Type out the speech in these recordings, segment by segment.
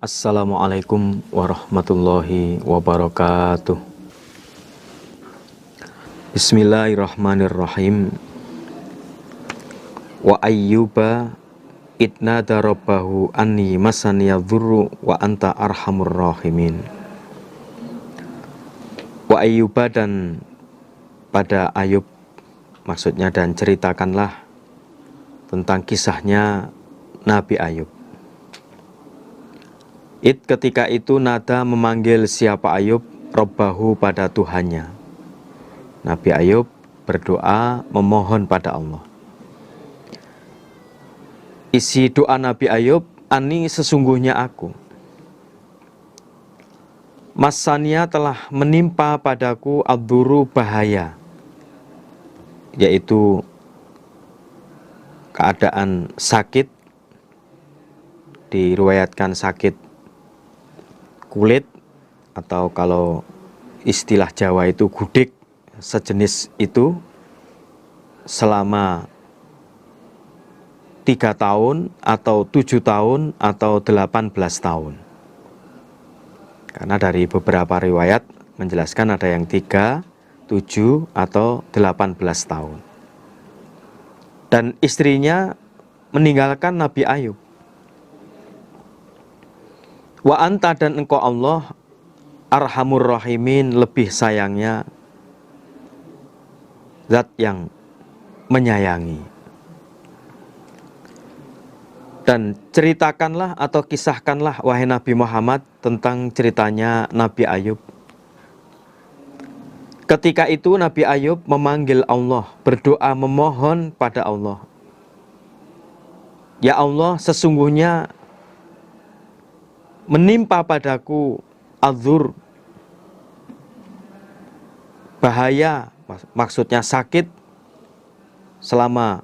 Assalamualaikum warahmatullahi wabarakatuh. Bismillahirrahmanirrahim. Wa ayyuba idnada rabbahu anni masaniyadhurru wa anta arhamur rahimin. Wa ayyuba, dan pada Ayub, maksudnya, dan ceritakanlah tentang kisahnya Nabi Ayub. Ketika itu nada memanggil siapa Ayub, Rabbahu, pada Tuhannya. Nabi Ayub berdoa memohon pada Allah. Isi doa Nabi Ayub, ani sesungguhnya aku, masania telah menimpa padaku ad-duru, bahaya, yaitu keadaan sakit, diriwayatkan sakit kulit, atau kalau istilah Jawa itu gudik, sejenis itu, selama 3 tahun atau 7 tahun atau 18 tahun. Karena dari beberapa riwayat menjelaskan ada yang 3, 7 atau 18 tahun. Dan istrinya meninggalkan Nabi Ayub. Wa anta, dan engkau Allah, arhamur rahimin, lebih sayangnya zat yang menyayangi. Dan ceritakanlah atau kisahkanlah wahai Nabi Muhammad tentang ceritanya Nabi Ayub. Ketika itu Nabi Ayub memanggil Allah, berdoa memohon pada Allah. Ya Allah, sesungguhnya menimpa padaku adzur, bahaya, maksudnya sakit, selama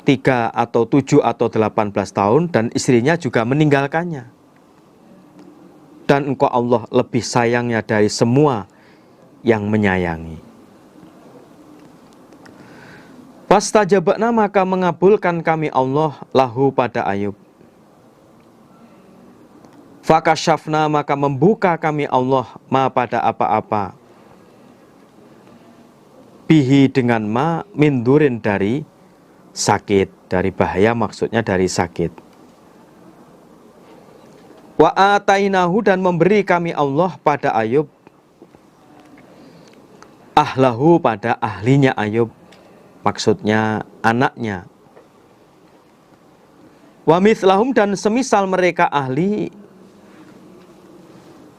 3 atau 7 atau 18 tahun, dan istrinya juga meninggalkannya. Dan engkau Allah lebih sayangnya dari semua yang menyayangi. Fastajabna, maka mengabulkan kami Allah lahu pada Ayub. Fakasyafna, maka membuka kami Allah ma pada apa-apa, bihi dengan ma, mindurin dari sakit, dari bahaya, maksudnya dari sakit. Wa atainahu, dan memberi kami Allah pada Ayub, ahlahu, pada ahlinya Ayub, maksudnya anaknya. Wa mithlahum, dan semisal mereka ahli,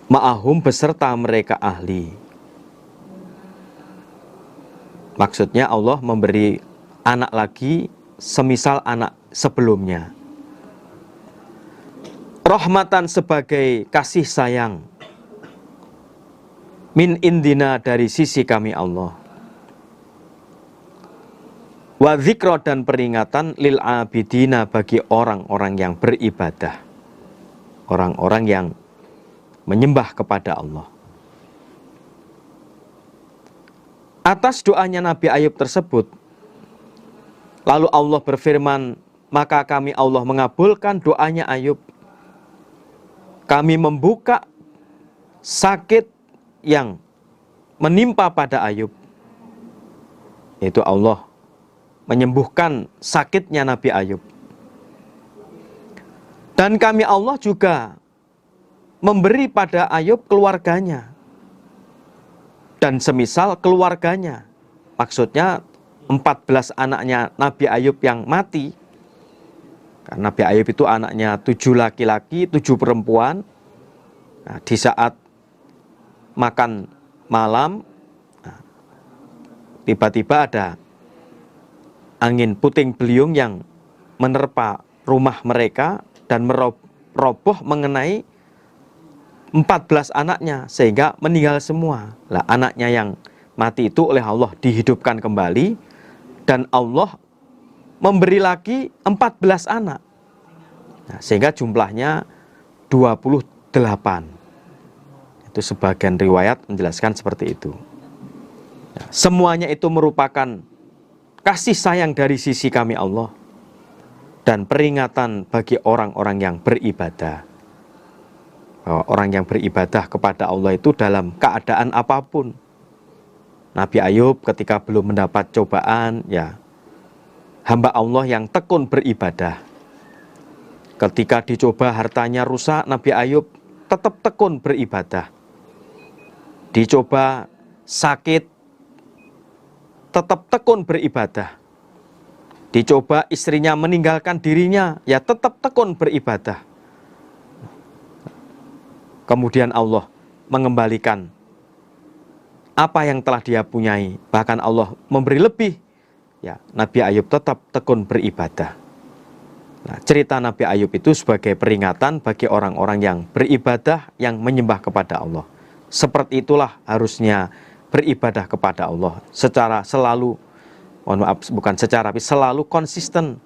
ma'ahum, beserta mereka ahli. Maksudnya Allah memberi anak lagi semisal anak sebelumnya. Rahmatan, sebagai kasih sayang, min indina, dari sisi kami Allah. Wa dzikra, dan peringatan, lil abidina, bagi orang-orang yang beribadah, orang-orang yang menyembah kepada Allah. Atas doanya Nabi Ayub tersebut, lalu Allah berfirman, maka kami Allah mengabulkan doanya Ayub. Kami membuka sakit yang menimpa pada Ayub, yaitu Allah menyembuhkan sakitnya Nabi Ayub. Dan kami Allah juga memberi pada Ayub keluarganya dan semisal keluarganya, maksudnya 14 anaknya Nabi Ayub yang mati. Karena Nabi Ayub itu anaknya 7 laki-laki, 7 perempuan. Nah, di saat makan malam, tiba-tiba ada angin puting beliung yang menerpa rumah mereka dan meroboh mengenai 14 anaknya, sehingga meninggal semua. Lah, anaknya yang mati itu oleh Allah dihidupkan kembali, dan Allah memberi lagi 14 anak. Nah, sehingga jumlahnya 28. Itu sebagian riwayat menjelaskan seperti itu. Nah, semuanya itu merupakan kasih sayang dari sisi kami Allah dan peringatan bagi orang-orang yang beribadah. bahwa orang yang beribadah kepada Allah itu dalam keadaan apapun. Nabi Ayub ketika belum mendapat cobaan, ya hamba Allah yang tekun beribadah. Ketika dicoba hartanya rusak, Nabi Ayub tetap tekun beribadah. Dicoba sakit, tetap tekun beribadah. Dicoba istrinya meninggalkan dirinya, ya tetap tekun beribadah. Kemudian Allah mengembalikan apa yang telah dia punyai. Bahkan Allah memberi lebih. Ya, Nabi Ayub tetap tekun beribadah. Nah, cerita Nabi Ayub itu sebagai peringatan bagi orang-orang yang beribadah, yang menyembah kepada Allah. Seperti itulah harusnya beribadah kepada Allah secara selalu, bukan secara, tapi selalu konsisten.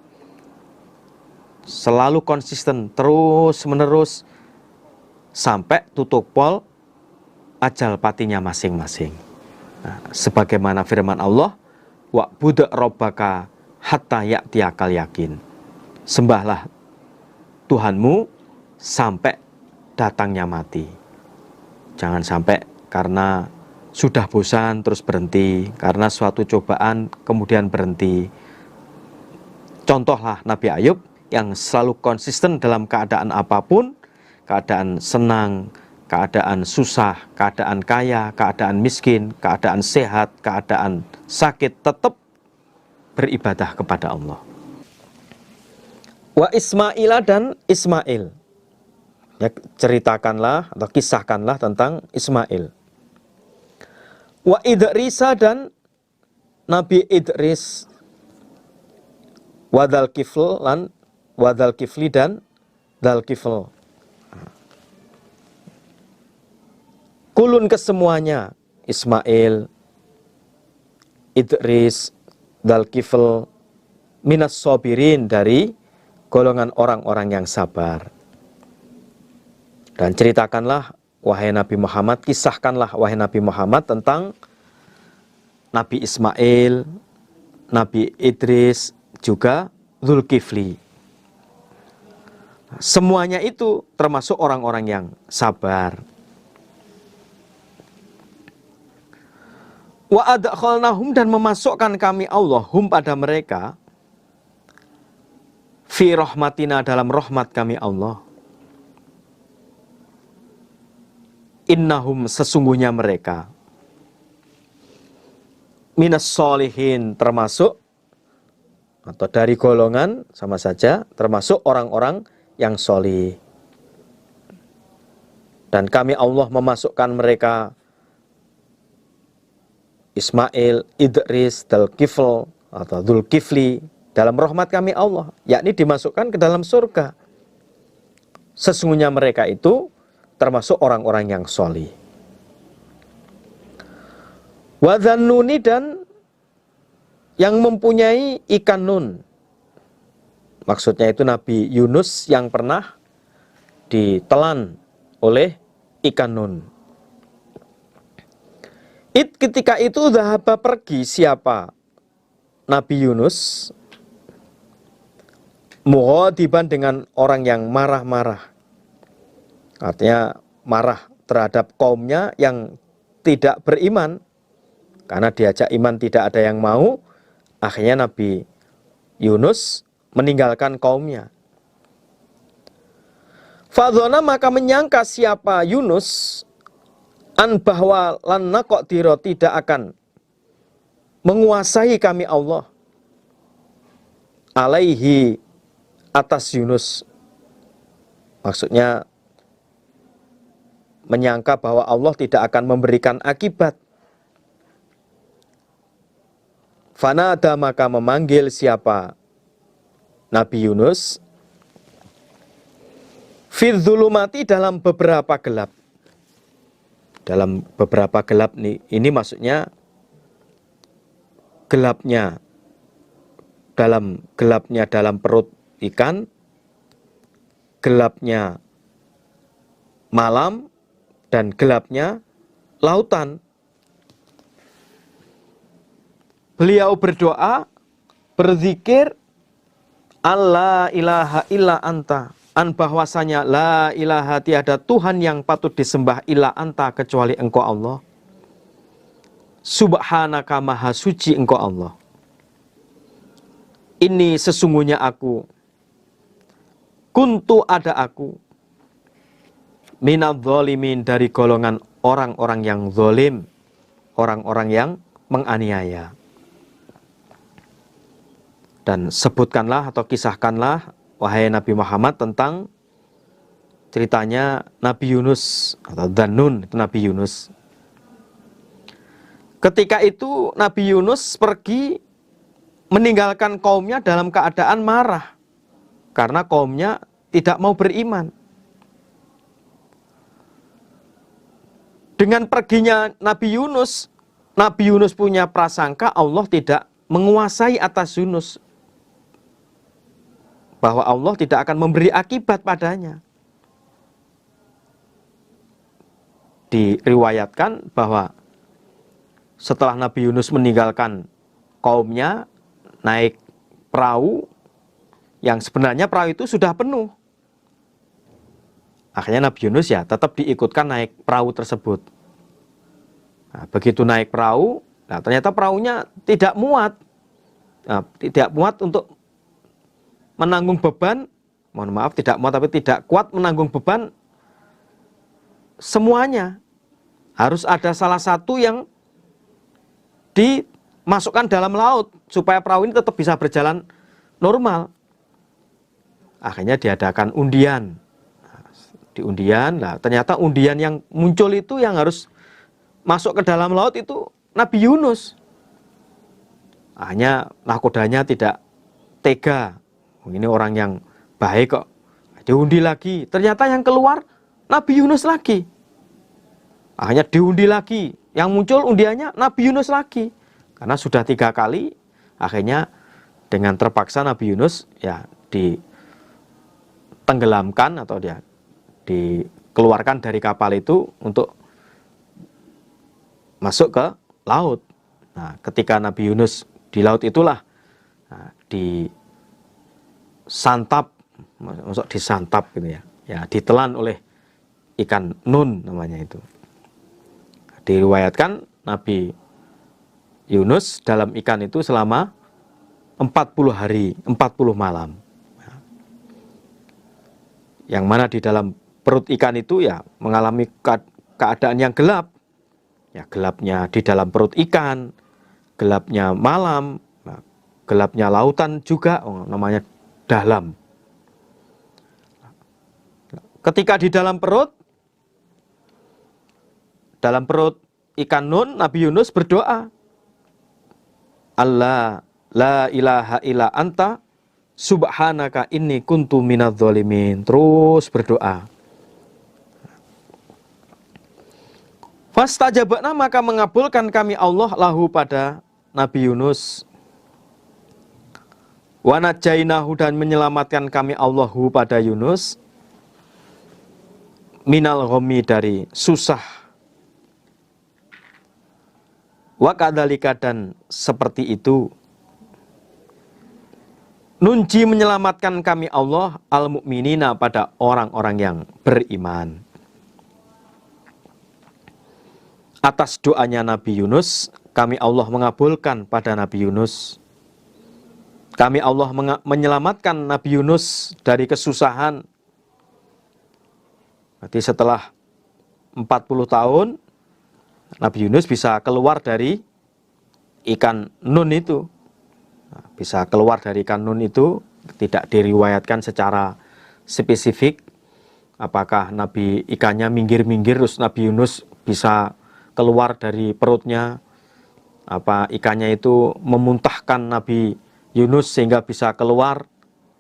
Selalu konsisten, terus menerus, sampai tutup pol ajal patinya masing-masing. Nah, sebagaimana firman Allah, wa'bud rabbaka hatta ya'tiyakal yakin. Sembahlah Tuhanmu sampai datangnya mati. Jangan sampai karena sudah bosan terus berhenti, karena suatu cobaan kemudian berhenti. Contohlah Nabi Ayub yang selalu konsisten dalam keadaan apapun, keadaan senang, keadaan susah, keadaan kaya, keadaan miskin, keadaan sehat, keadaan sakit, tetap beribadah kepada Allah. Wa Ismaila dan Ismail. Ya, ceritakanlah atau kisahkanlah tentang Ismail. Wa Idrisa dan Nabi Idris. Wadal kifli dan dal kifl. Kulun kesemuanya, Ismail, Idris, dal kifl, minas sobirin, dari golongan orang-orang yang sabar. Dan ceritakanlah, wahai Nabi Muhammad, kisahkanlah, wahai Nabi Muhammad, tentang Nabi Ismail, Nabi Idris, juga Zulkifli. Semuanya itu termasuk orang-orang yang sabar. Wa adkhalnahum, dan memasukkan kami Allah, hum pada mereka, fi rahmatina, dalam rahmat kami Allah. Innahum, sesungguhnya mereka, minas solihin, termasuk atau dari golongan, sama saja, termasuk orang-orang yang solih. Dan kami Allah memasukkan mereka, Ismail, Idris, Dzulkifl atau Dzulkifli, dalam rahmat kami Allah, yakni dimasukkan ke dalam surga. Sesungguhnya mereka itu termasuk orang-orang yang solih. Wa Dzannuni, dan yang mempunyai ikan nun. Maksudnya itu Nabi Yunus yang pernah ditelan oleh ikan nun. Ketika itu dhahaba, pergi siapa? Nabi Yunus, mughadiban, dengan orang yang marah-marah. Artinya marah terhadap kaumnya yang tidak beriman. Karena diajak iman tidak ada yang mau, akhirnya Nabi Yunus meninggalkan kaumnya. Fadzona, maka menyangka siapa Yunus, an bahwa lan naqdira, tidak akan menguasai kami Allah, alaihi, atas Yunus. Maksudnya menyangka bahwa Allah tidak akan memberikan akibat. Fanada, maka memanggil siapa Nabi Yunus, fi dzulumati, dalam beberapa gelap. Dalam beberapa gelap ini maksudnya gelapnya dalam perut ikan, gelapnya malam, dan gelapnya lautan. Beliau berdoa, berzikir, Allah ilaha illa anta, an bahwasanya la ilaha tiada Tuhan yang patut disembah illa anta kecuali engkau Allah. Subhanaka maha suci engkau Allah. Ini sesungguhnya aku, kuntu ada aku, minadz zalimin dari golongan orang-orang yang zalim, orang-orang yang menganiaya. Dan sebutkanlah atau kisahkanlah wahai Nabi Muhammad tentang ceritanya Nabi Yunus atau Dzannun, itu Nabi Yunus. Ketika itu Nabi Yunus pergi meninggalkan kaumnya dalam keadaan marah karena kaumnya tidak mau beriman. Dengan perginya Nabi Yunus punya prasangka Allah tidak menguasai atas Yunus, bahwa Allah tidak akan memberi akibat padanya. Diriwayatkan bahwa setelah Nabi Yunus meninggalkan kaumnya, naik perahu yang sebenarnya perahu itu sudah penuh. Akhirnya Nabi Yunus ya tetap diikutkan naik perahu tersebut. Nah, begitu naik perahu, nah ternyata perahunya tidak muat. Nah, tidak muat untuk menanggung beban, mohon maaf tidak muat tapi tidak kuat menanggung beban semuanya. Harus ada salah satu yang dimasukkan dalam laut supaya perahu ini tetap bisa berjalan normal. Akhirnya diadakan undian. Di undian, lah ternyata undian yang muncul itu yang harus masuk ke dalam laut itu Nabi Yunus. Akhirnya nakodanya tidak tega. Ini orang yang baik kok. Diundi lagi. Ternyata yang keluar Nabi Yunus lagi. Akhirnya diundi lagi. Yang muncul undiannya Nabi Yunus lagi. Karena sudah 3 kali. Akhirnya dengan terpaksa Nabi Yunus ya ditenggelamkan atau dia dikeluarkan dari kapal itu untuk masuk ke laut. Nah, ketika Nabi Yunus di laut itulah disantap, maksud disantap gitu ya. Ya, ditelan oleh ikan nun namanya itu. Diriwayatkan Nabi Yunus dalam ikan itu selama 40 hari, 40 malam. Yang mana di dalam perut ikan itu ya mengalami keadaan yang gelap. Ya, gelapnya di dalam perut ikan, gelapnya malam, gelapnya lautan juga, namanya dalam. Ketika di dalam perut ikan nun, Nabi Yunus berdoa, Allah la ilaha illa anta subhanaka inni kuntu minadz zalimin. Terus berdoa. Fastajabna, maka mengabulkan kami Allah lahu pada Nabi Yunus. Wa najainahu, dan menyelamatkan kami Allahu pada Yunus, minal ghammi, dari susah. Wa kadzalika, dan seperti itu, nunji, menyelamatkan kami Allah al-mu'minina, pada orang-orang yang beriman. Atas doanya Nabi Yunus, kami Allah mengabulkan pada Nabi Yunus. Kami Allah menyelamatkan Nabi Yunus dari kesusahan. Berarti setelah 40 tahun, Nabi Yunus bisa keluar dari ikan nun itu. Nah, bisa keluar dari ikan nun itu, tidak diriwayatkan secara spesifik. Apakah Nabi ikannya minggir-minggir, terus Nabi Yunus bisa keluar dari perutnya, apa ikannya itu memuntahkan Nabi Yunus sehingga bisa keluar.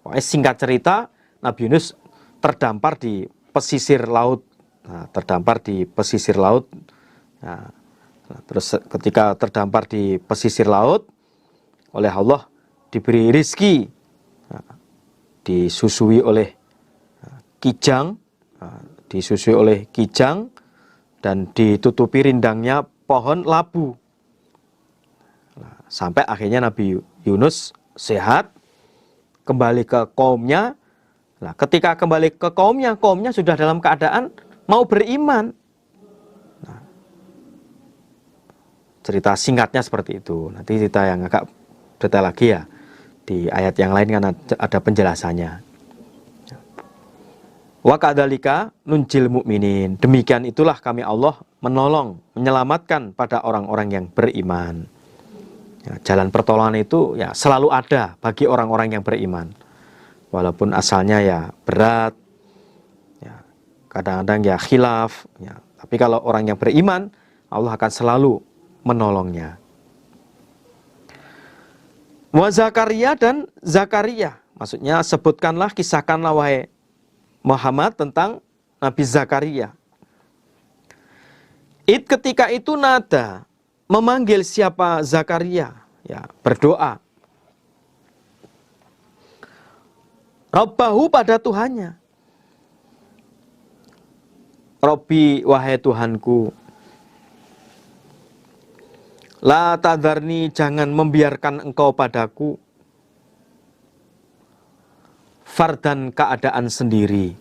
Pokoknya singkat cerita, Nabi Yunus terdampar di pesisir laut. Nah, terdampar di pesisir laut. Nah, terus ketika terdampar di pesisir laut, oleh Allah diberi rizki, disusui oleh kijang, dan ditutupi rindangnya pohon labu. Sampai akhirnya Nabi Yunus sehat, kembali ke kaumnya, Nah, ketika kembali ke kaumnya sudah dalam keadaan mau beriman. Nah, cerita singkatnya seperti itu. Nanti cerita yang agak detail lagi ya. Di ayat yang lain kan ada penjelasannya. Wa kadzalika nunjil mukminin. Demikian itulah kami Allah menolong, menyelamatkan pada orang-orang yang beriman. Ya, jalan pertolongan itu ya selalu ada bagi orang-orang yang beriman. Walaupun asalnya ya berat, ya, kadang-kadang ya khilaf, ya. Tapi kalau orang yang beriman, Allah akan selalu menolongnya. Wa Zakaria dan Zakaria, maksudnya sebutkanlah, kisahkanlah wahai Muhammad tentang Nabi Zakaria. Ketika itu nada memanggil siapa Zakaria, ya berdoa. Rabbahu pada Tuhannya. Rabbi wahai Tuhanku. La tadarni jangan membiarkan engkau padaku. Fardan keadaan sendiri.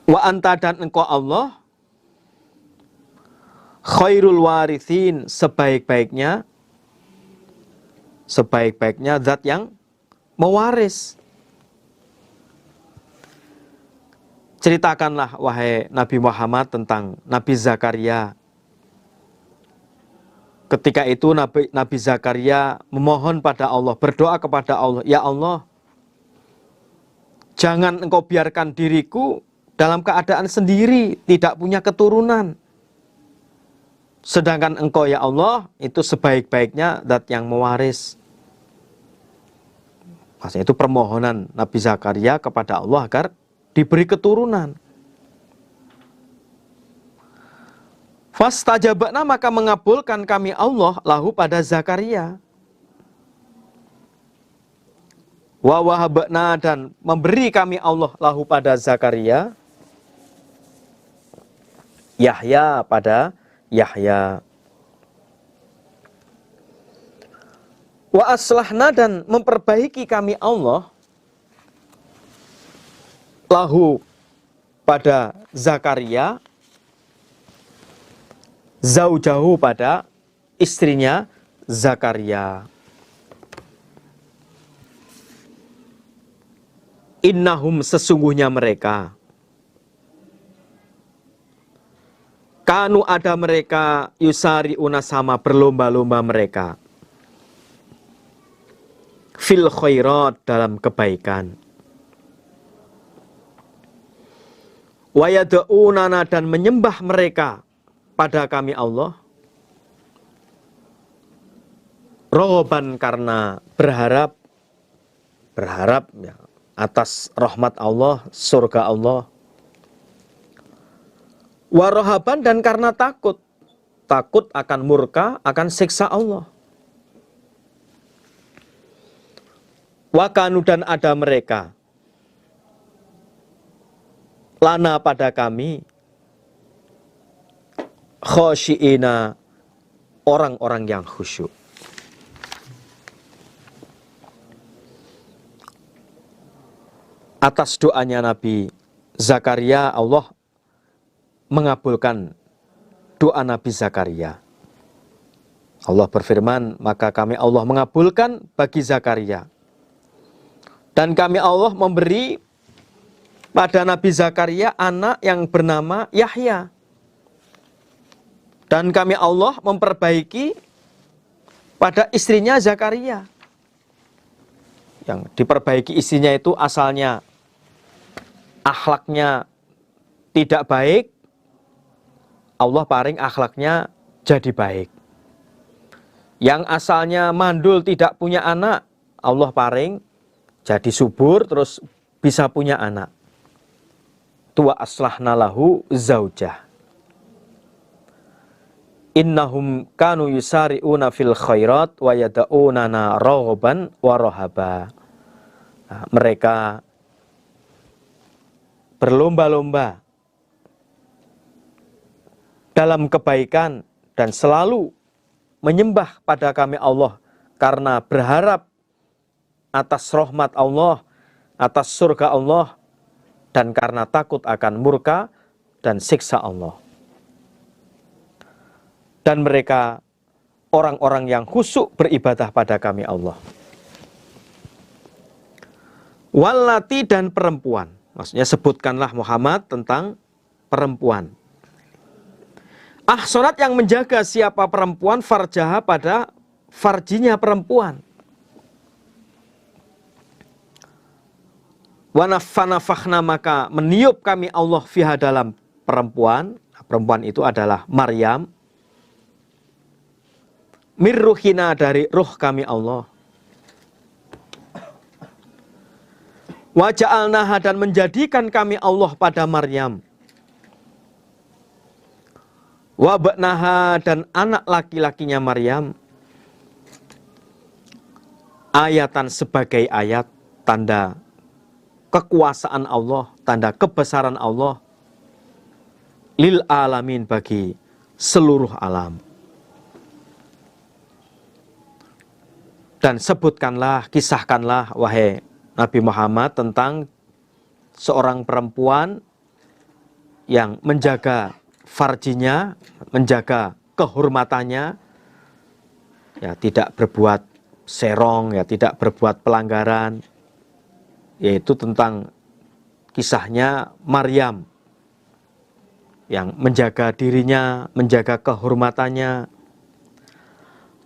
Wa anta dan engkau Allah. Khairul warithin sebaik-baiknya zat yang mewaris. Ceritakanlah wahai Nabi Muhammad tentang Nabi Zakaria. Ketika itu Nabi Zakaria memohon pada Allah, berdoa kepada Allah, ya Allah, jangan engkau biarkan diriku dalam keadaan sendiri, tidak punya keturunan. Sedangkan engkau ya Allah, itu sebaik-baiknya zat yang mewaris. Maksudnya itu permohonan Nabi Zakaria kepada Allah agar diberi keturunan. Fastajabna maka mengabulkan kami Allah lahu pada Zakaria. Wa wahabna dan memberi kami Allah lahu pada Zakaria. Yahya pada Yahya. Wa aslahna dan memperbaiki kami Allah lahu pada Zakaria. Zaujahu pada istrinya Zakaria. Innahum sesungguhnya mereka. Kanu ada mereka yusari'una sama berlomba-lomba mereka. Fil khairat dalam kebaikan. Wa yad'unana dan menyembah mereka pada kami Allah, rohoban karena berharap ya, atas rahmat Allah, surga Allah, warohaban dan karena takut akan murka, akan siksa Allah. Wakanu dan ada mereka, lana pada kami, khosyi'ina orang-orang yang khusyuk. Atas doanya Nabi Zakaria, Allah mengabulkan doa Nabi Zakaria. Allah berfirman, maka kami Allah mengabulkan bagi Zakaria. Dan kami Allah memberi pada Nabi Zakaria anak yang bernama Yahya. Dan kami Allah memperbaiki pada istrinya Zakaria. Yang diperbaiki istrinya itu asalnya akhlaknya tidak baik, Allah paring akhlaknya jadi baik. Yang asalnya mandul tidak punya anak, Allah paring jadi subur terus bisa punya anak. Tua aslahna lahu zaujah. Innahum kanu yusari'una fil khairat wa yada'unana raghaban wa rahaba. Nah, mereka berlomba-lomba dalam kebaikan dan selalu menyembah pada kami Allah karena berharap atas rahmat Allah, atas surga Allah, dan karena takut akan murka dan siksa Allah. Dan mereka orang-orang yang khusyuk beribadah pada kami Allah. Wallati dan perempuan. Maksudnya sebutkanlah Muhammad tentang perempuan. Ahsanat yang menjaga siapa perempuan farjaha pada farjinya perempuan. Wanafanafakhna maka meniup kami Allah fiha dalam perempuan. Perempuan itu adalah Maryam. Mirruhina dari ruh kami Allah. Waja'alnaha dan menjadikan kami Allah pada Maryam. Wabnaha dan anak laki-lakinya Maryam. Ayatan sebagai ayat, tanda kekuasaan Allah, tanda kebesaran Allah. Lil alamin bagi seluruh alam. Dan sebutkanlah, kisahkanlah wahai Nabi Muhammad tentang seorang perempuan yang menjaga farjinya, menjaga kehormatannya, ya tidak berbuat serong, ya tidak berbuat pelanggaran, yaitu tentang kisahnya Maryam yang menjaga dirinya, menjaga kehormatannya.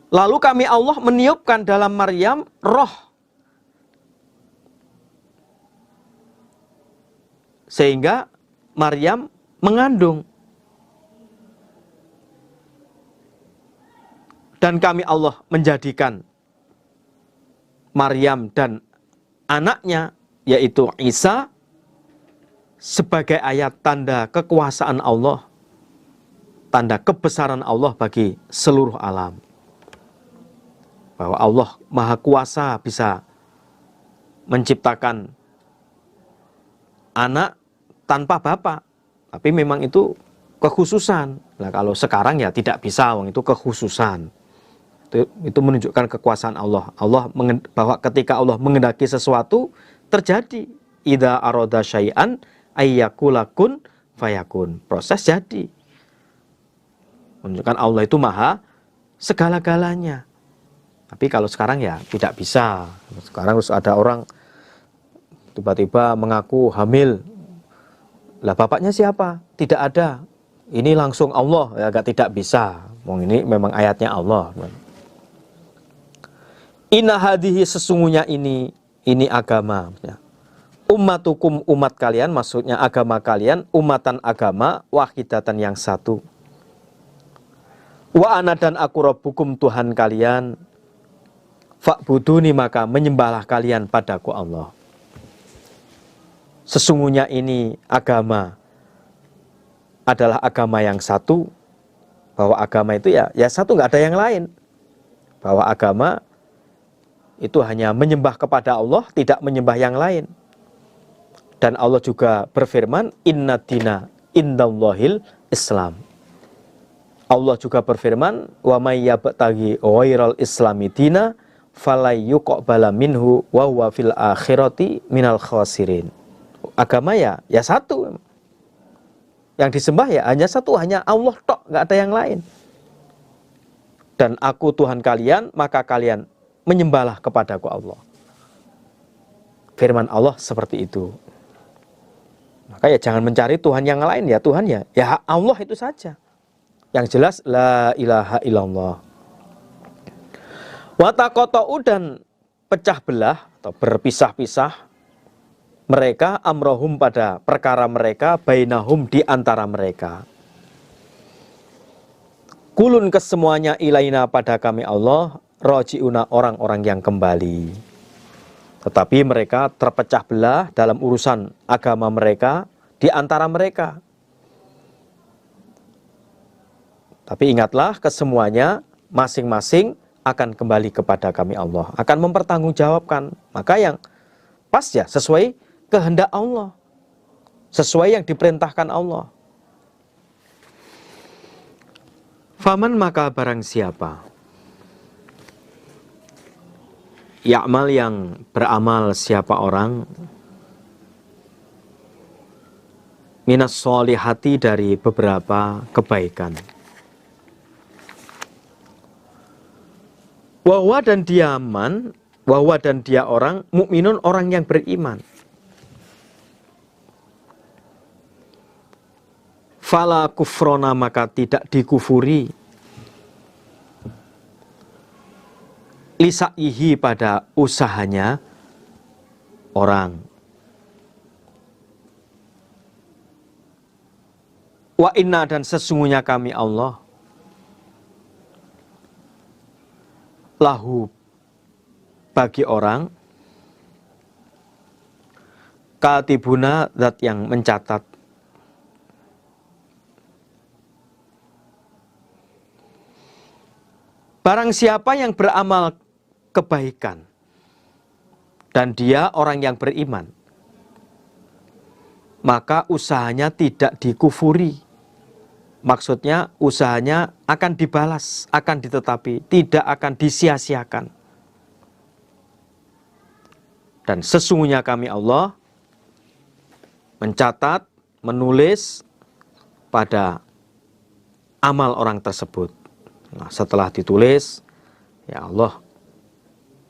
Lalu kami Allah meniupkan dalam Maryam roh. Sehingga Maryam mengandung. Dan kami Allah menjadikan Maryam dan anaknya, yaitu Isa, sebagai ayat tanda kekuasaan Allah, tanda kebesaran Allah bagi seluruh alam. Bahwa Allah Maha Kuasa bisa menciptakan anak tanpa bapak. Tapi memang itu kekhususan. Nah, kalau sekarang ya tidak bisa, itu kekhususan. Itu menunjukkan kekuasaan Allah. Bahwa ketika Allah mengendaki sesuatu, terjadi. Idza arada syai'an ayyakula kun fayakun. Proses jadi. Menunjukkan Allah itu maha segala-galanya. Tapi kalau sekarang ya tidak bisa. Sekarang harus ada orang tiba-tiba mengaku hamil. Lah bapaknya siapa? Tidak ada. Ini langsung Allah, ya agak tidak bisa. Ini memang ayatnya Allah. Inna hadihi sesungguhnya ini agama. Ummatukum umat kalian, maksudnya agama kalian, umatan agama, wahidatan yang satu. Wa ana dan aku rabbukum Tuhan kalian. Fa'buduni maka menyembahlah kalian padaku Allah. Sesungguhnya ini agama adalah agama yang satu. Bahwa agama itu ya satu, nggak ada yang lain. Bahwa agama itu hanya menyembah kepada Allah, tidak menyembah yang lain. Dan Allah juga berfirman, Inna dina indallahil Islam. Allah juga berfirman, Wa may yabtaghi ghairal islami dina falai yuqbala minhu wa huwa fil akhirati minal khasirin. Agama ya satu. Yang disembah ya hanya satu, hanya Allah tok, enggak ada yang lain. Dan aku Tuhan kalian, maka kalian menyembahlah kepadaku Allah. Firman Allah seperti itu. Maka ya jangan mencari Tuhan yang lain, ya Tuhan ya Allah itu saja. Yang jelas la ilaha illallah. Wataqota'u dan pecah belah atau berpisah-pisah mereka amrohum pada perkara mereka bainahum di antara mereka. Kulun kesemuanya ilaina pada kami Allah roji'una orang-orang yang kembali. Tetapi mereka terpecah belah dalam urusan agama mereka di antara mereka. Tapi ingatlah kesemuanya masing-masing akan kembali kepada kami Allah, akan mempertanggungjawabkan. Maka yang pas ya sesuai kehendak Allah, sesuai yang diperintahkan Allah. Faman maka barang siapa ya'mal yang beramal siapa orang minas solihati dari beberapa kebaikan. Wahwa dan dia man, wahwa dan dia orang, mukminun orang yang beriman. Fala kufrona maka tidak dikufuri. Lisaihi pada usahanya orang. Wa inna dan sesungguhnya kami Allah lahu bagi orang katibuna zat yang mencatat barang siapa yang beramal kebaikan dan dia orang yang beriman maka usahanya tidak dikufuri. Maksudnya usahanya akan dibalas, akan ditetapi, tidak akan disia-siakan. Dan sesungguhnya kami Allah mencatat, menulis pada amal orang tersebut. Nah, setelah ditulis, ya Allah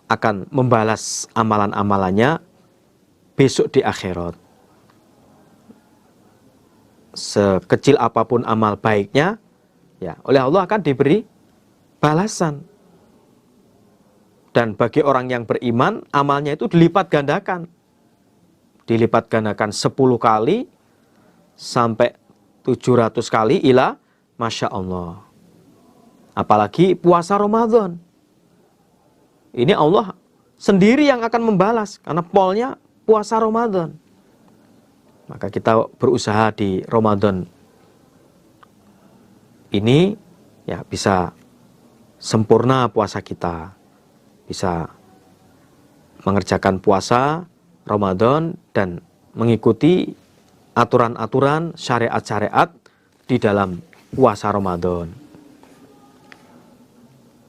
akan membalas amalan-amalannya besok di akhirat. Sekecil apapun amal baiknya, ya oleh Allah akan diberi balasan. Dan bagi orang yang beriman, amalnya itu dilipat gandakan. Dilipat gandakan 10 kali sampai 700 kali ila Masya Allah. Apalagi puasa Ramadan. Ini Allah sendiri yang akan membalas, karena polnya puasa Ramadan. Maka kita berusaha di Ramadan ini ya bisa sempurna puasa kita. Bisa mengerjakan puasa Ramadan dan mengikuti aturan-aturan syariat-syariat di dalam puasa Ramadan.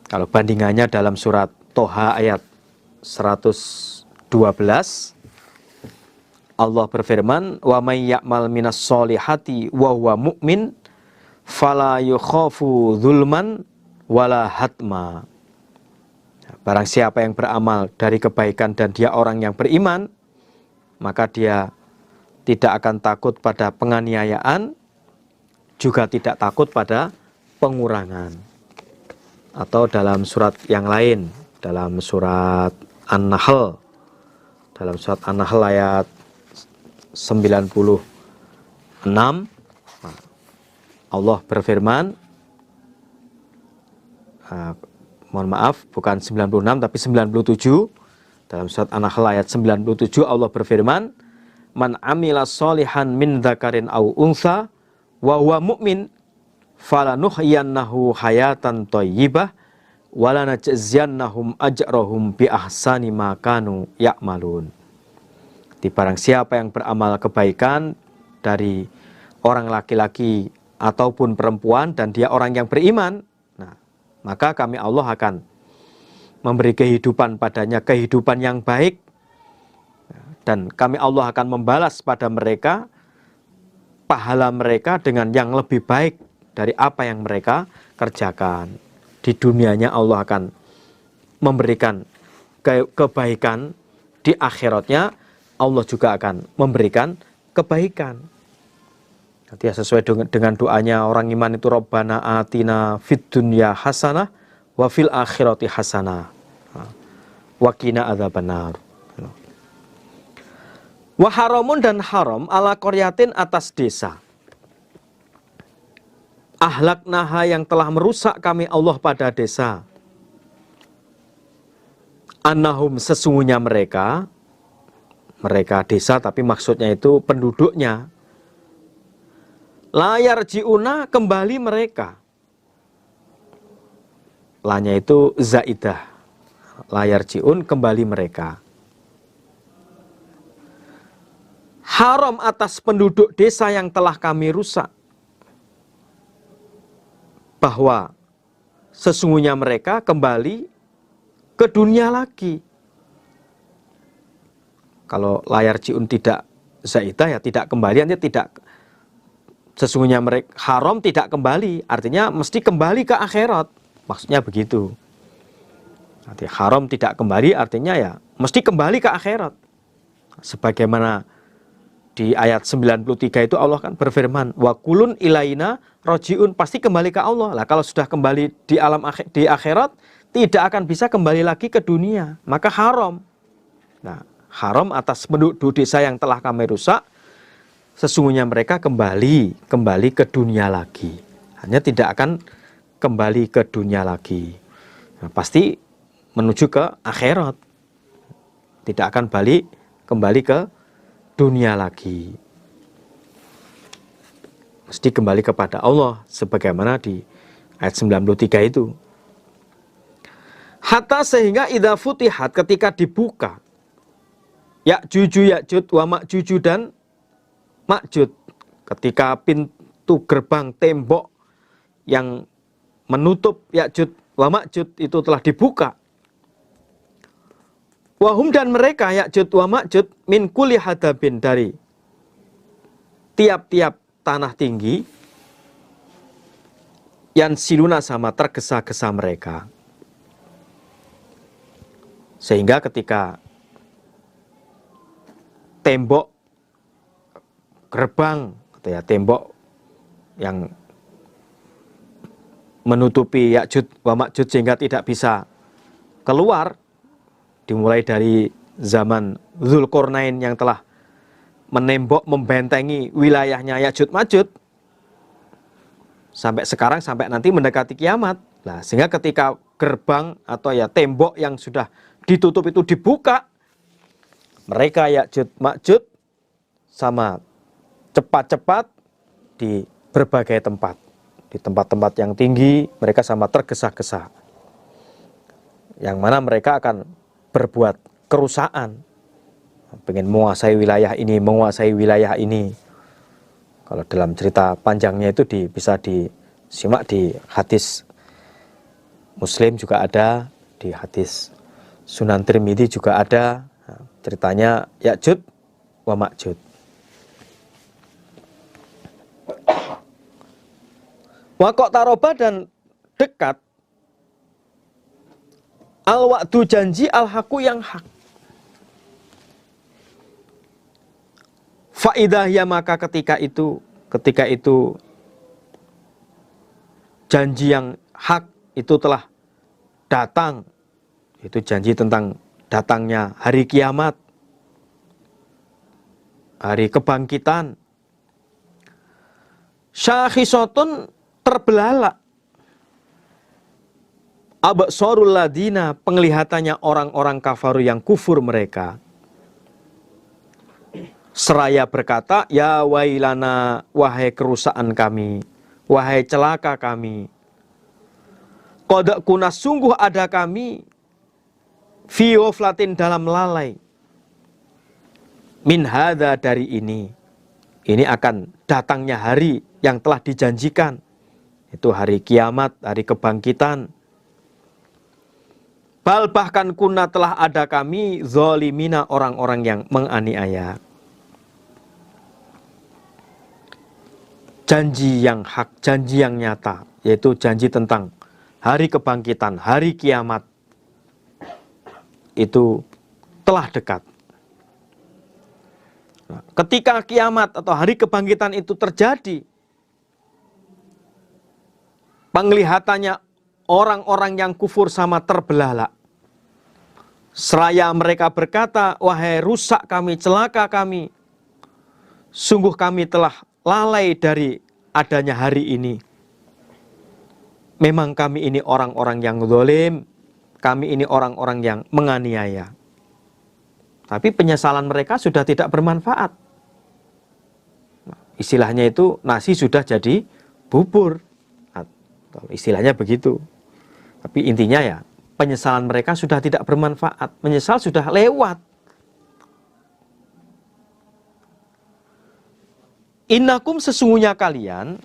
Kalau bandingannya dalam surat Toha ayat 112 Allah berfirman, wa may ya'mal minas solihati wa huwa mu'min fala yukhafu dzulman wala hatma. Barang siapa yang beramal dari kebaikan dan dia orang yang beriman, maka dia tidak akan takut pada penganiayaan, juga tidak takut pada pengurangan. Atau dalam surat yang lain, dalam surat An-Nahl, ayat 96, Allah berfirman, mohon maaf, bukan 96 tapi 97. Dalam surat An-Nahl ayat 97 Allah berfirman, man amila sholihan min dzakarin aw untha wa huwa mu'min falanuhyiyannahu hayatan thayyibah wa lanajziyannahum ajrahum bi ahsani ma kanu ya'malun. Di barang siapa yang beramal kebaikan dari orang laki-laki ataupun perempuan dan dia orang yang beriman, nah, maka kami Allah akan memberi kehidupan padanya, kehidupan yang baik, dan kami Allah akan membalas pada mereka pahala mereka dengan yang lebih baik dari apa yang mereka kerjakan. Di dunianya Allah akan memberikan kebaikan, di akhiratnya Allah juga akan memberikan kebaikan. Nanti ya, sesuai dengan doanya orang iman itu, Rabbana atina fid dunya hasanah wa fil akhirati hasanah wa qina adzabannar. Wa haramun dan haram ala qaryatin atas desa. Ahlaknaha yang telah merusak kami Allah pada desa. Annahum sesungguhnya mereka desa tapi maksudnya itu penduduknya. Layar jiuna kembali mereka. Lanya itu zaidah. Layar jiun kembali mereka. Haram atas penduduk desa yang telah kami rusak. Bahwa sesungguhnya mereka kembali ke dunia lagi. Kalau layar jiun tidak zaidah ya tidak kembali, artinya tidak, sesungguhnya mereka haram tidak kembali, artinya mesti kembali ke akhirat. Maksudnya begitu. Arti haram tidak kembali artinya ya mesti kembali ke akhirat. Sebagaimana di ayat 93 itu Allah kan berfirman, wa kulun ilaina rojiun, pasti kembali ke Allah. Lah kalau sudah kembali di alam di akhirat tidak akan bisa kembali lagi ke dunia, maka haram. Nah, haram atas penduduk desa yang telah kami rusak, sesungguhnya mereka kembali ke dunia lagi. Hanya tidak akan kembali ke dunia lagi. Nah, pasti menuju ke akhirat. Tidak akan kembali ke dunia lagi. Mesti kembali kepada Allah sebagaimana di ayat 93 itu. Hatta sehingga idza futihat, ketika dibuka Ya'juj wa Ma'juj dan Ma'juj, ketika pintu gerbang tembok yang menutup Ya'juj wa Ma'juj itu telah dibuka, wahum dan mereka Ya'juj wa Ma'juj min kulli hadabin, dari tiap-tiap tanah tinggi, yang siluna sama tergesa-gesa mereka. Sehingga ketika tembok gerbang atau ya tembok yang menutupi Ya'juj wa Ma'juj sehingga tidak bisa keluar, dimulai dari zaman Dzulqarnain yang telah menembok membentengi wilayahnya Ya'juj Ma'juj sampai sekarang, sampai nanti mendekati kiamat. Nah, sehingga ketika gerbang atau ya tembok yang sudah ditutup itu dibuka, mereka Ya'juj Ma'juj sama cepat-cepat di berbagai tempat. Di tempat-tempat yang tinggi mereka sama tergesa-gesa. Yang mana mereka akan berbuat kerusakan. Pengen menguasai wilayah ini, menguasai wilayah ini. Kalau dalam cerita panjangnya itu bisa disimak di hadis Muslim juga ada, di hadis Sunan Tirmidzi juga ada. Ceritanya Ya'juj wa Ma'juj. Wakok taroba, dan dekat al-wa'du, janji, al-haku, yang hak. Fa'idahya, maka ketika itu janji yang hak itu telah datang. Itu janji tentang datangnya hari kiamat, hari kebangkitan. Syakhisotun, terbelalak. Absarul ladina, penglihatannya orang-orang kafaru yang kufur mereka. Seraya berkata, ya wailana, wahai kerusakan kami, wahai celaka kami. Qad kuna, sungguh ada kami, fi ghaflatin, dalam lalai. Min hadza, dari ini. Ini akan datangnya hari yang telah dijanjikan. Itu hari kiamat, hari kebangkitan. Bal, bahkan kuna, telah ada kami, zalimina, orang-orang yang menganiaya. Janji yang hak, janji yang nyata, yaitu janji tentang hari kebangkitan, hari kiamat, itu telah dekat. Nah, ketika kiamat atau hari kebangkitan itu terjadi, penglihatannya orang-orang yang kufur sama terbelalak. Seraya mereka berkata, wahai rusak kami, celaka kami, sungguh kami telah lalai dari adanya hari ini. Memang kami ini orang-orang yang zalim, kami ini orang-orang yang menganiaya. Tapi penyesalan mereka sudah tidak bermanfaat. Istilahnya itu nasi sudah jadi bubur. Istilahnya begitu. Tapi intinya ya, penyesalan mereka sudah tidak bermanfaat. Menyesal sudah lewat. Innakum, sesungguhnya kalian,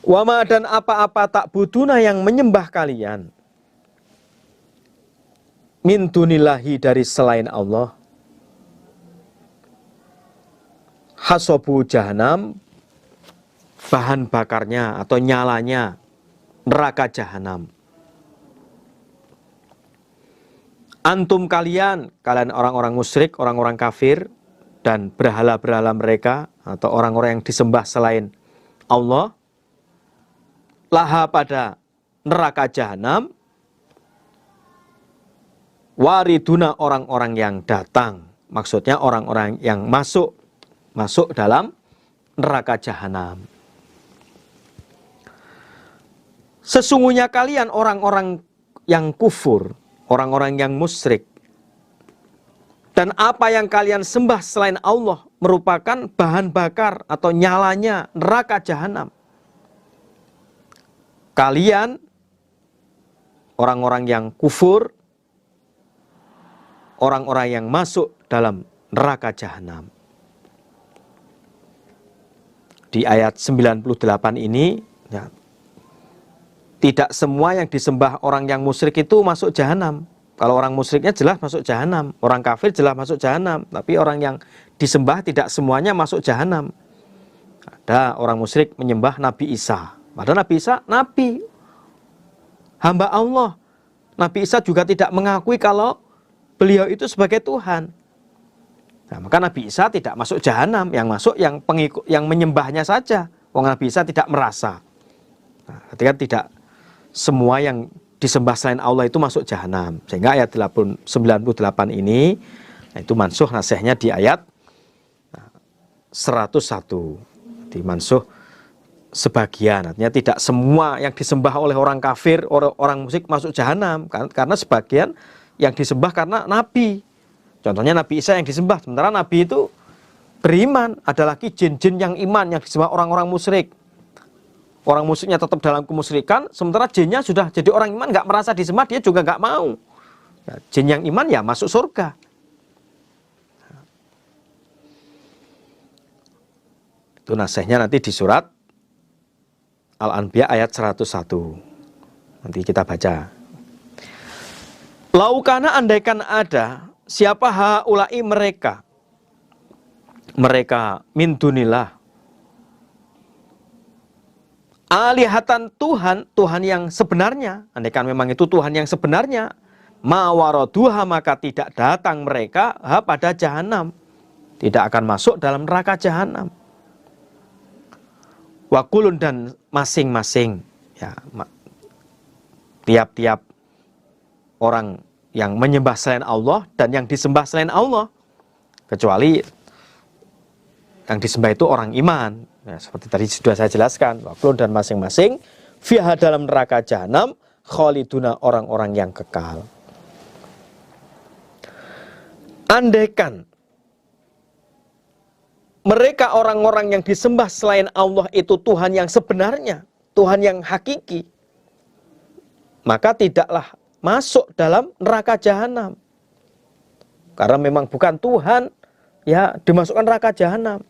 wama, dan apa-apa tak buduna yang menyembah kalian, min dunillahi, dari selain Allah, hasabu jahanam, bahan bakarnya atau nyalanya neraka jahanam. Antum kalian orang-orang musyrik, orang-orang kafir, dan berhala-berhala mereka atau orang-orang yang disembah selain Allah, laha pada neraka jahanam, wariduna, orang-orang yang datang. Maksudnya orang-orang yang masuk dalam neraka jahanam. Sesungguhnya kalian orang-orang yang kufur, orang-orang yang musyrik, dan apa yang kalian sembah selain Allah merupakan bahan bakar atau nyalanya neraka jahanam. Kalian orang-orang yang kufur, orang-orang yang masuk dalam neraka jahanam. Di ayat 98 ini, ya, tidak semua yang disembah orang yang musyrik itu masuk jahanam. Kalau orang musyriknya jelas masuk jahanam, orang kafir jelas masuk jahanam. Tapi orang yang disembah tidak semuanya masuk jahanam. Ada orang musyrik menyembah Nabi Isa. Padahal Nabi Isa nabi, hamba Allah. Nabi Isa juga tidak mengakui kalau beliau itu sebagai Tuhan. Nah, maka Nabi Isa tidak masuk jahanam, yang masuk yang pengikut, yang menyembahnya saja. Wong Nabi Isa tidak merasa. Nah, ketika tidak semua yang disembah selain Allah itu masuk jahanam. Sehingga ayat 98 ini, itu mansuh nasihnya di ayat 101. Dimansuh sebagian. Artinya tidak semua yang disembah oleh orang kafir, orang musyrik masuk jahanam. Karena sebagian yang disembah karena Nabi. Contohnya Nabi Isa yang disembah. Sementara Nabi itu beriman. Ada lagi jin-jin yang iman yang disembah orang-orang musyrik. Orang musyriknya tetap dalam kemusyrikan, sementara jinnya sudah jadi orang iman, nggak merasa disembah, dia juga nggak mau. Ya, jin yang iman ya masuk surga. Itu nasihnya nanti di surat Al-Anbiya ayat 101. Nanti kita baca. Laukana, andaikan ada, siapa haulai mereka min dunillah, alihatan Tuhan, Tuhan yang sebenarnya, andaikan memang itu Tuhan yang sebenarnya, mawaroduha, maka tidak datang mereka pada jahanam, tidak akan masuk dalam neraka jahanam. Wakulun, dan masing-masing, ya, tiap-tiap orang yang menyembah selain Allah dan yang disembah selain Allah, kecuali yang disembah itu orang iman. Ya, seperti tadi sudah saya jelaskan, wakulun, dan masing-masing fiha, dalam neraka jahanam, khaliduna, orang-orang yang kekal. Andaikan mereka orang-orang yang disembah selain Allah itu Tuhan yang sebenarnya, Tuhan yang hakiki, maka tidaklah masuk dalam neraka jahanam. Karena memang bukan Tuhan, ya dimasukkan neraka jahanam.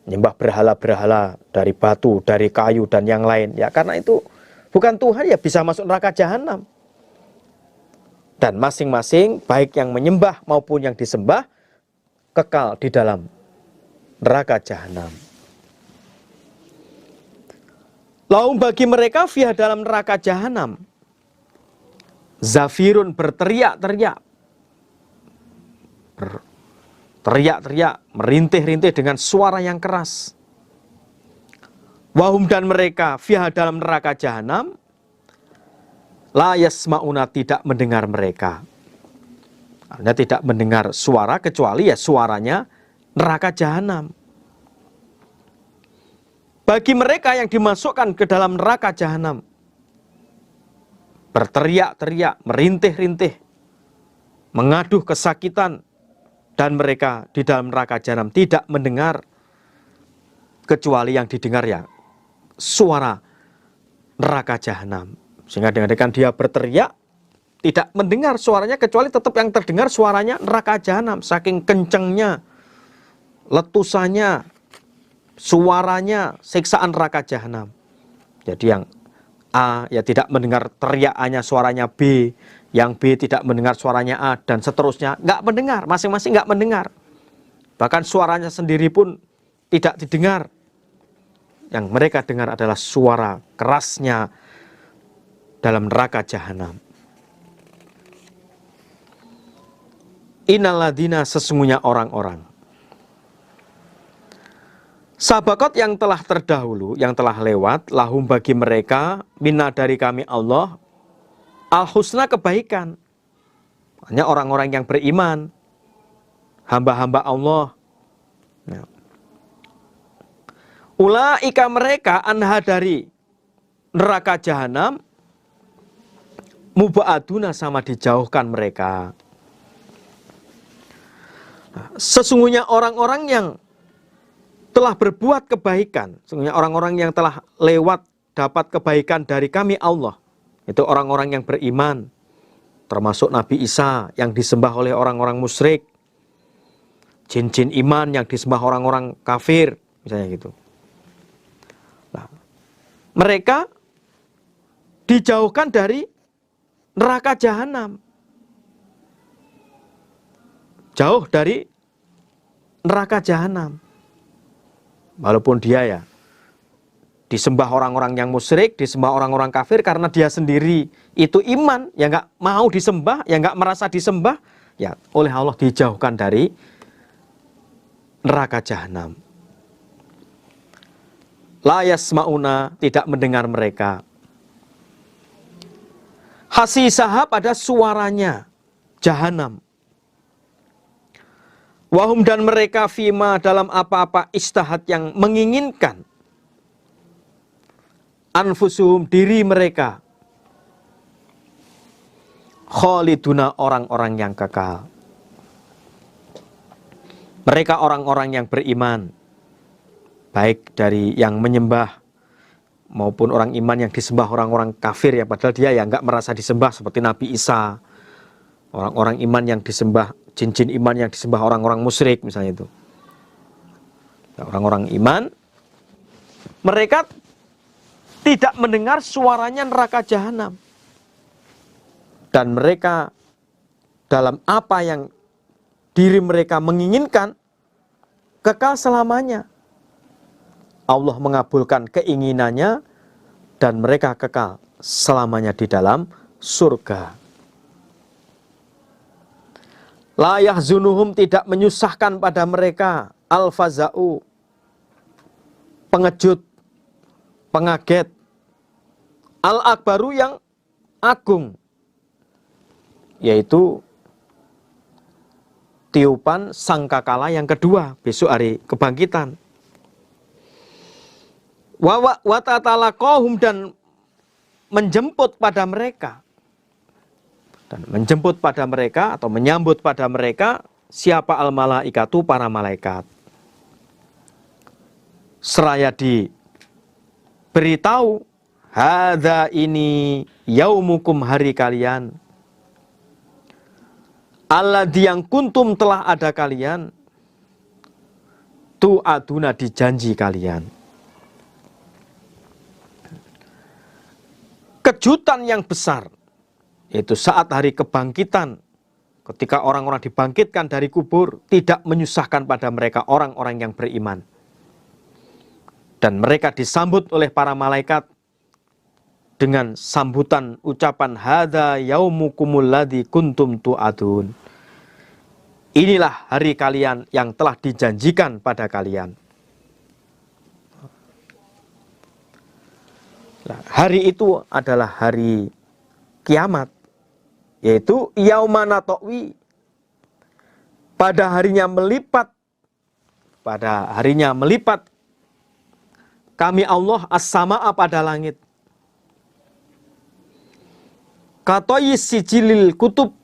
Nyembah berhala-berhala dari batu, dari kayu, dan yang lain. Ya karena itu bukan Tuhan, ya bisa masuk neraka jahanam. Dan masing-masing, baik yang menyembah maupun yang disembah, kekal di dalam neraka jahanam. Lahum, bagi mereka, fiha, dalam neraka jahanam, zafirun, berteriak-teriak, teriak-teriak, merintih-rintih dengan suara yang keras. Wahum, dan mereka, fiha, dalam neraka jahanam, la yasma'una, tidak mendengar mereka. Artinya tidak mendengar suara kecuali ya suaranya neraka jahanam. Bagi mereka yang dimasukkan ke dalam neraka jahanam, berteriak-teriak, merintih-rintih, mengaduh kesakitan, dan mereka di dalam neraka jahanam tidak mendengar kecuali yang didengar ya suara neraka jahanam. Sehingga dengan dia berteriak, tidak mendengar suaranya kecuali tetap yang terdengar suaranya neraka jahanam. Saking kencengnya, letusannya, suaranya, siksaan neraka jahanam. Jadi yang A ya tidak mendengar teriakannya, suaranya B, yang B tidak mendengar suaranya A, dan seterusnya. Nggak mendengar, masing-masing nggak mendengar. Bahkan suaranya sendiri pun tidak didengar. Yang mereka dengar adalah suara kerasnya dalam neraka jahanam. Innalladzina, sesungguhnya orang-orang. Sabaqat, yang telah terdahulu, yang telah lewat, lahum, bagi mereka, minna, dari kami Allah, al-husna, kebaikan. Hanya orang-orang yang beriman, hamba-hamba Allah. Ya. Ulaika, mereka, anha, dari neraka jahanam, muba'aduna, sama dijauhkan mereka. Sesungguhnya orang-orang yang telah berbuat kebaikan, sesungguhnya orang-orang yang telah lewat dapat kebaikan dari kami Allah, itu orang-orang yang beriman, termasuk Nabi Isa yang disembah oleh orang-orang musyrik, jin-jin iman yang disembah orang-orang kafir, misalnya gitu. Nah, mereka dijauhkan dari neraka jahanam, jauh dari neraka jahanam. Walaupun dia ya disembah orang-orang yang musyrik, disembah orang-orang kafir, karena dia sendiri itu iman, ya nggak mau disembah, ya nggak merasa disembah, ya oleh Allah dijauhkan dari neraka jahanam. La yasma'una, tidak mendengar mereka. Hasisaha, pada suaranya jahanam. Wahum, dan mereka, fima, dalam apa-apa, istahat, yang menginginkan, anfusuhum, diri mereka, khaliduna, orang-orang yang kekal. Mereka orang-orang yang beriman, baik dari yang menyembah maupun orang iman yang disembah orang-orang kafir, ya padahal dia ya nggak merasa disembah, seperti Nabi Isa. Orang-orang iman yang disembah, jin-jin iman yang disembah orang-orang musyrik, misalnya itu. Orang-orang iman, mereka tidak mendengar suaranya neraka jahanam. Dan mereka dalam apa yang diri mereka menginginkan, kekal selamanya. Allah mengabulkan keinginannya dan mereka kekal selamanya di dalam surga. La yahzunuhum, tidak menyusahkan pada mereka, al-faza'u, pengejut, pengaget, al-akbaru, yang agung, yaitu tiupan sangkakala yang kedua besok hari kebangkitan. Wa tatalaqahum, dan menjemput pada mereka, dan menjemput pada mereka atau menyambut pada mereka, siapa al-malaikatu, para malaikat. Seraya diberitahu, hadza, ini yaumukum, hari kalian, alladzi, yang kuntum, telah ada kalian, tu'aduna, dijanji kalian. Kejutan yang besar, yaitu saat hari kebangkitan, ketika orang-orang dibangkitkan dari kubur, tidak menyusahkan pada mereka orang-orang yang beriman. Dan mereka disambut oleh para malaikat dengan sambutan ucapan, hadza yaumukumul ladzi kuntum tu'adun. Inilah hari kalian yang telah dijanjikan pada kalian. Nah, hari itu adalah hari kiamat, yaitu yaumana to'wi, pada harinya melipat, kami Allah as-sama'a, pada langit, katoyis sijilil kutub,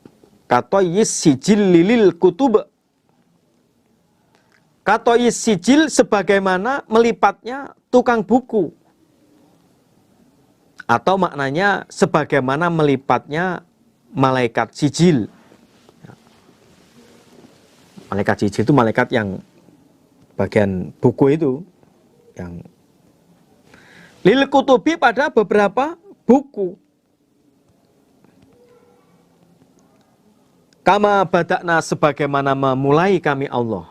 katoyis sijilil kutub, katoyis sijil, sebagaimana melipatnya tukang buku, atau maknanya sebagaimana melipatnya malaikat sijil. Malaikat sijil itu malaikat yang bagian buku itu, yang lil kutubi, pada beberapa buku. Kama badakna sebagaimana memulai kami Allah.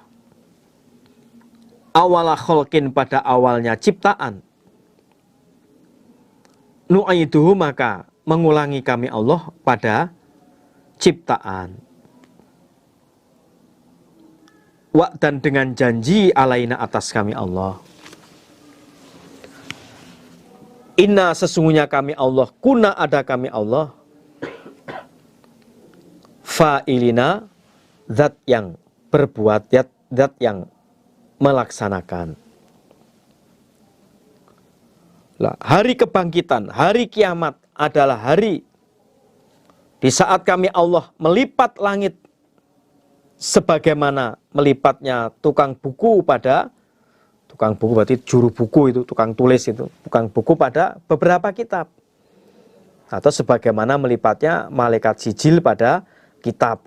Awala kholkin pada awalnya ciptaan. Nu'iduhu maka mengulangi kami Allah pada ciptaan. Wa dan dengan janji alaina atas kami Allah. Inna sesungguhnya kami Allah, kuna ada kami Allah. Fa'ilina zat yang berbuat, zat yang melaksanakan. Lah, hari kebangkitan, hari kiamat adalah hari di saat kami Allah melipat langit sebagaimana melipatnya tukang buku pada tukang buku, berarti juru buku itu, tukang tulis itu, tukang buku pada beberapa kitab. Atau sebagaimana melipatnya malaikat sijil pada kitab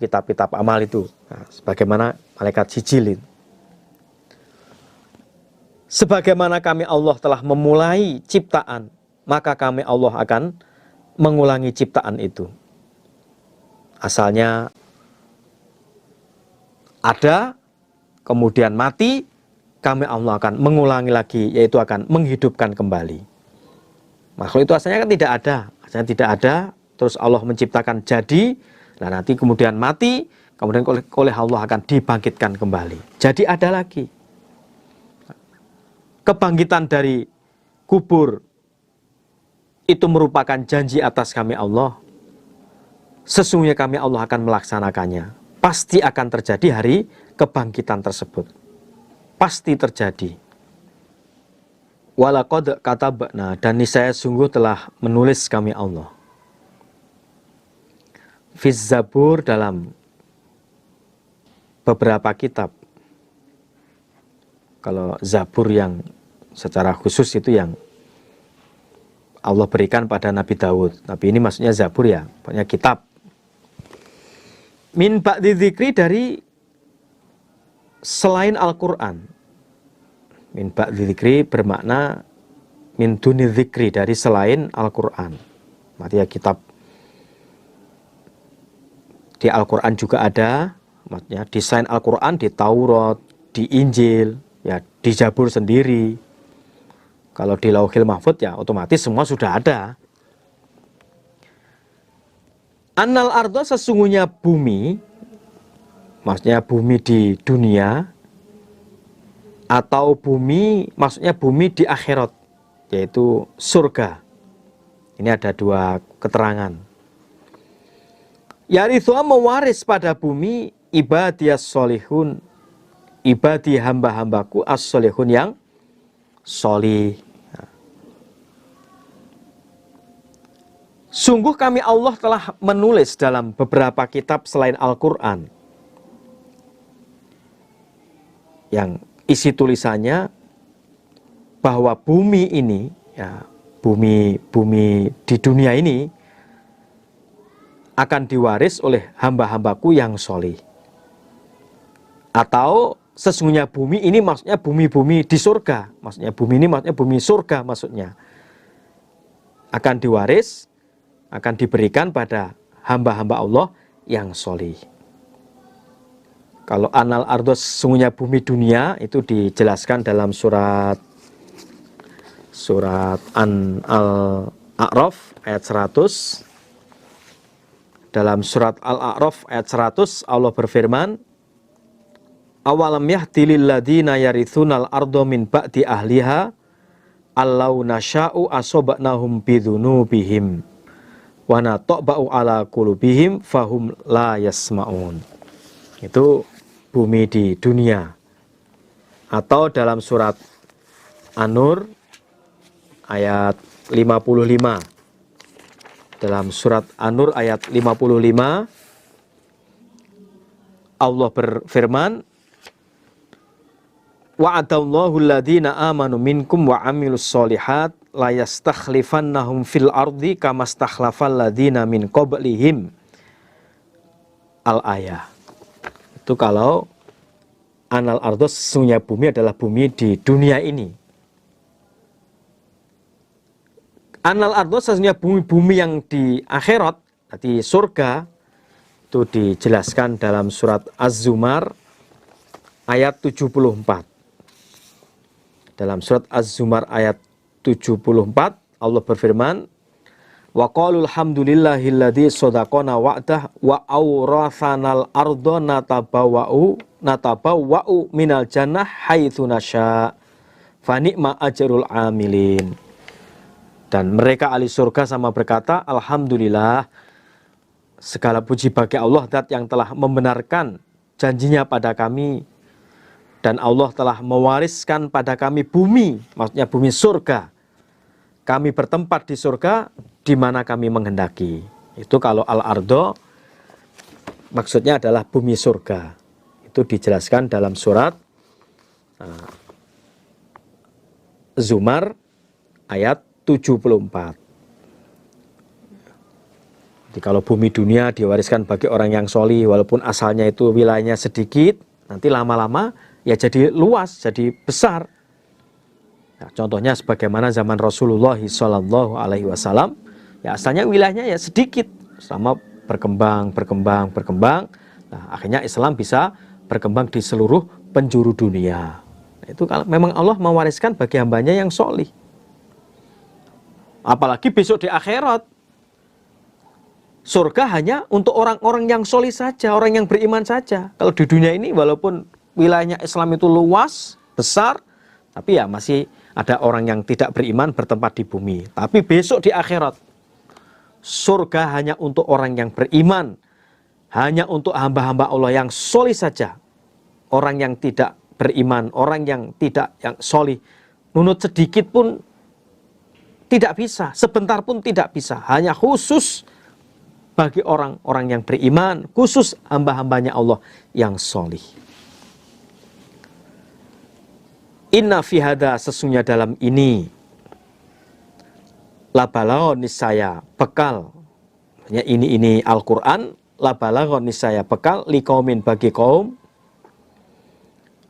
amal itu. Nah, sebagaimana malaikat sijil itu. Sebagaimana kami Allah telah memulai ciptaan, maka kami Allah akan mengulangi ciptaan itu. Asalnya ada, kemudian mati, kami Allah akan mengulangi lagi, yaitu akan menghidupkan kembali. Makhluk itu asalnya kan tidak ada, terus Allah menciptakan jadi, nah nanti kemudian mati, kemudian oleh Allah akan dibangkitkan kembali. Jadi ada lagi. Kebangkitan dari kubur itu merupakan janji atas kami Allah. Sesungguhnya kami Allah akan melaksanakannya. Pasti akan terjadi hari kebangkitan tersebut. Pasti terjadi. Walaqad katabna, dan niscaya sungguh telah menulis kami Allah. Fiz Zabur, dalam beberapa kitab. Kalau Zabur yang secara khusus itu yang Allah berikan pada Nabi Daud. Tapi ini maksudnya Zabur ya, pokoknya kitab. Min ba'di dzikri, dari selain Al-Quran. Min ba'di dzikri bermakna min duni dzikri, dari selain Al-Quran. Maksudnya kitab di Al-Quran juga ada, maksudnya desain Al-Quran di Taurat, di Injil, ya di Zabur sendiri. Kalau di Lauhil Mahfuz ya otomatis semua sudah ada. Annal ardo, sesungguhnya bumi, maksudnya bumi di dunia, atau bumi, maksudnya bumi di akhirat, yaitu surga. Ini ada dua keterangan. Yarithuha, mewaris pada bumi, ibadiyas solihun, ibadi hamba-hambaku as-solihun, yang solih. Sungguh kami Allah telah menulis dalam beberapa kitab selain Al-Quran, yang isi tulisannya bahwa bumi ini, ya, bumi di dunia ini akan diwaris oleh hamba-hambaku yang solih. Atau sesungguhnya bumi ini maksudnya bumi-bumi di surga. Maksudnya bumi ini maksudnya bumi surga, maksudnya akan diwaris, akan diberikan pada hamba-hamba Allah yang solih. Kalau anal ardo, sesungguhnya bumi dunia, itu dijelaskan dalam surat Al-A'raf ayat 100. Dalam surat Al-A'raf ayat 100 Allah berfirman, awalam yahdi lil ladzina yarithunal ardo min ba'di ahliha allau nasya'u asoba'nahum bidzunubihim wa nata'ba'u ala qulubihim fahum la yasma'un. Itu bumi di dunia. Atau dalam surat An-Nur ayat 55. Dalam surat An-Nur ayat 55 Allah berfirman, wa'adallahu alladhina amanu minkum wa amilus solihat la yastakhlifannahum fil ardi kama stakhlafal ladzina min qablihim. Al-ayah. Itu kalau anal ardo, sesungguhnya bumi adalah bumi di dunia ini. Anal ardo, sesungguhnya bumi-bumi yang di akhirat, di surga, Itu dijelaskan dalam surat Az-Zumar ayat 74. Dalam surat Az-Zumar ayat 74 Allah berfirman, wa qalul hamdulillahilladzi shadaqana wa'dah wa awrathanal arda natabawwa'u minal jannah haitsu nasya fa ni'ma ajrul amilin. Dan mereka ahli surga sama berkata, alhamdulillah, segala puji bagi Allah zat yang telah membenarkan janjinya pada kami, dan Allah telah mewariskan pada kami bumi, maksudnya bumi surga. Kami bertempat di surga di mana kami menghendaki. Itu kalau al-ardo maksudnya adalah bumi surga. Itu dijelaskan dalam surat Zumar ayat 74. Jadi kalau bumi dunia diwariskan bagi orang yang solih, walaupun asalnya itu wilayahnya sedikit, nanti lama-lama ya jadi luas, jadi besar. Nah, contohnya sebagaimana zaman Rasulullah SAW, ya asalnya wilayahnya ya sedikit, sama berkembang. Nah, akhirnya Islam bisa berkembang di seluruh penjuru dunia. Nah, itu kalau memang Allah mewariskan bagi hambanya yang solih. Apalagi besok di akhirat. Surga hanya untuk orang-orang yang solih saja, orang yang beriman saja. Kalau di dunia ini walaupun wilayahnya Islam itu luas, besar, tapi ya masih ada orang yang tidak beriman bertempat di bumi. Tapi besok di akhirat, surga hanya untuk orang yang beriman, hanya untuk hamba-hamba Allah yang solih saja. Orang yang tidak beriman, orang yang tidak yang solih, nunut sedikit pun tidak bisa, sebentar pun tidak bisa. Hanya khusus bagi orang-orang yang beriman, khusus hamba-hambanya Allah yang solih. Inna fi hada, sesungguhnya dalam ini, labalaghon niscaya bekal. Ini Al-Quran, labalaghon niscaya bekal, liqaumin bagi kaum,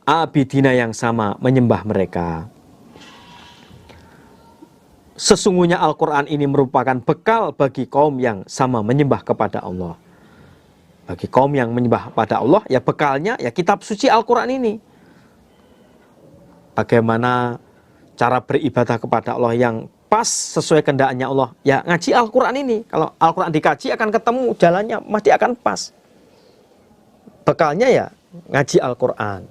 abidina yang sama menyembah mereka. Sesungguhnya Al-Quran ini merupakan bekal bagi kaum yang sama menyembah kepada Allah. Bagi kaum yang menyembah kepada Allah, ya bekalnya ya kitab suci Al-Quran ini. Bagaimana cara beribadah kepada Allah yang pas sesuai kehendaknya Allah, ya ngaji Al-Quran ini. Kalau Al-Quran dikaji akan ketemu jalannya, pasti akan pas. Bekalnya ya ngaji Al-Quran.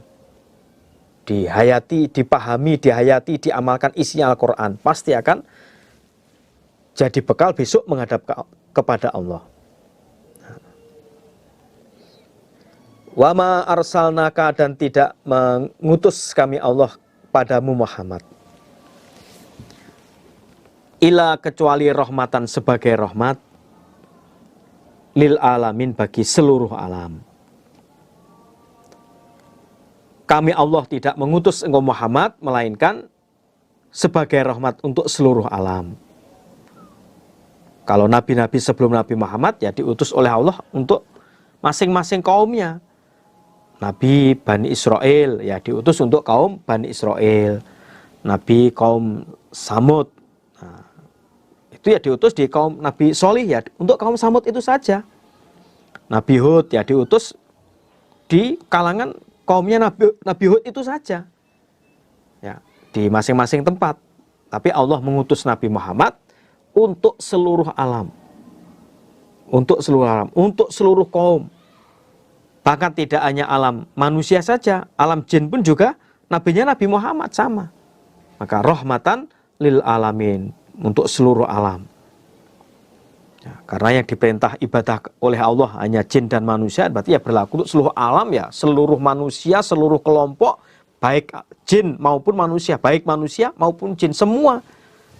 Dihayati, dipahami, dihayati, diamalkan isinya Al-Quran. Pasti akan jadi bekal besok menghadap kepada Allah. Wa ma arsalnaka, dan tidak mengutus kami Allah padamu Muhammad, ila kecuali rahmatan, sebagai rahmat, lil alamin, bagi seluruh alam. Kami Allah tidak mengutus engkau Muhammad, melainkan sebagai rahmat untuk seluruh alam. Kalau nabi-nabi sebelum Nabi Muhammad ya diutus oleh Allah untuk masing-masing kaumnya. Nabi Bani Israel ya diutus untuk kaum Bani Israel. Nabi kaum Samud, nah, itu ya diutus di kaum Nabi Solih ya untuk kaum Samud itu saja. Nabi Hud ya diutus di kalangan kaumnya Nabi Hud itu saja, ya, di masing-masing tempat. Tapi Allah mengutus Nabi Muhammad untuk seluruh alam, untuk seluruh alam, untuk seluruh kaum. Bahkan tidak hanya alam manusia saja, alam jin pun juga nabinya Nabi Muhammad sama. Maka rahmatan lil alamin, untuk seluruh alam. Ya, karena yang diperintah ibadah oleh Allah hanya jin dan manusia, berarti ya berlaku untuk seluruh alam, ya, seluruh manusia, seluruh kelompok, baik jin maupun manusia, baik manusia maupun jin, semua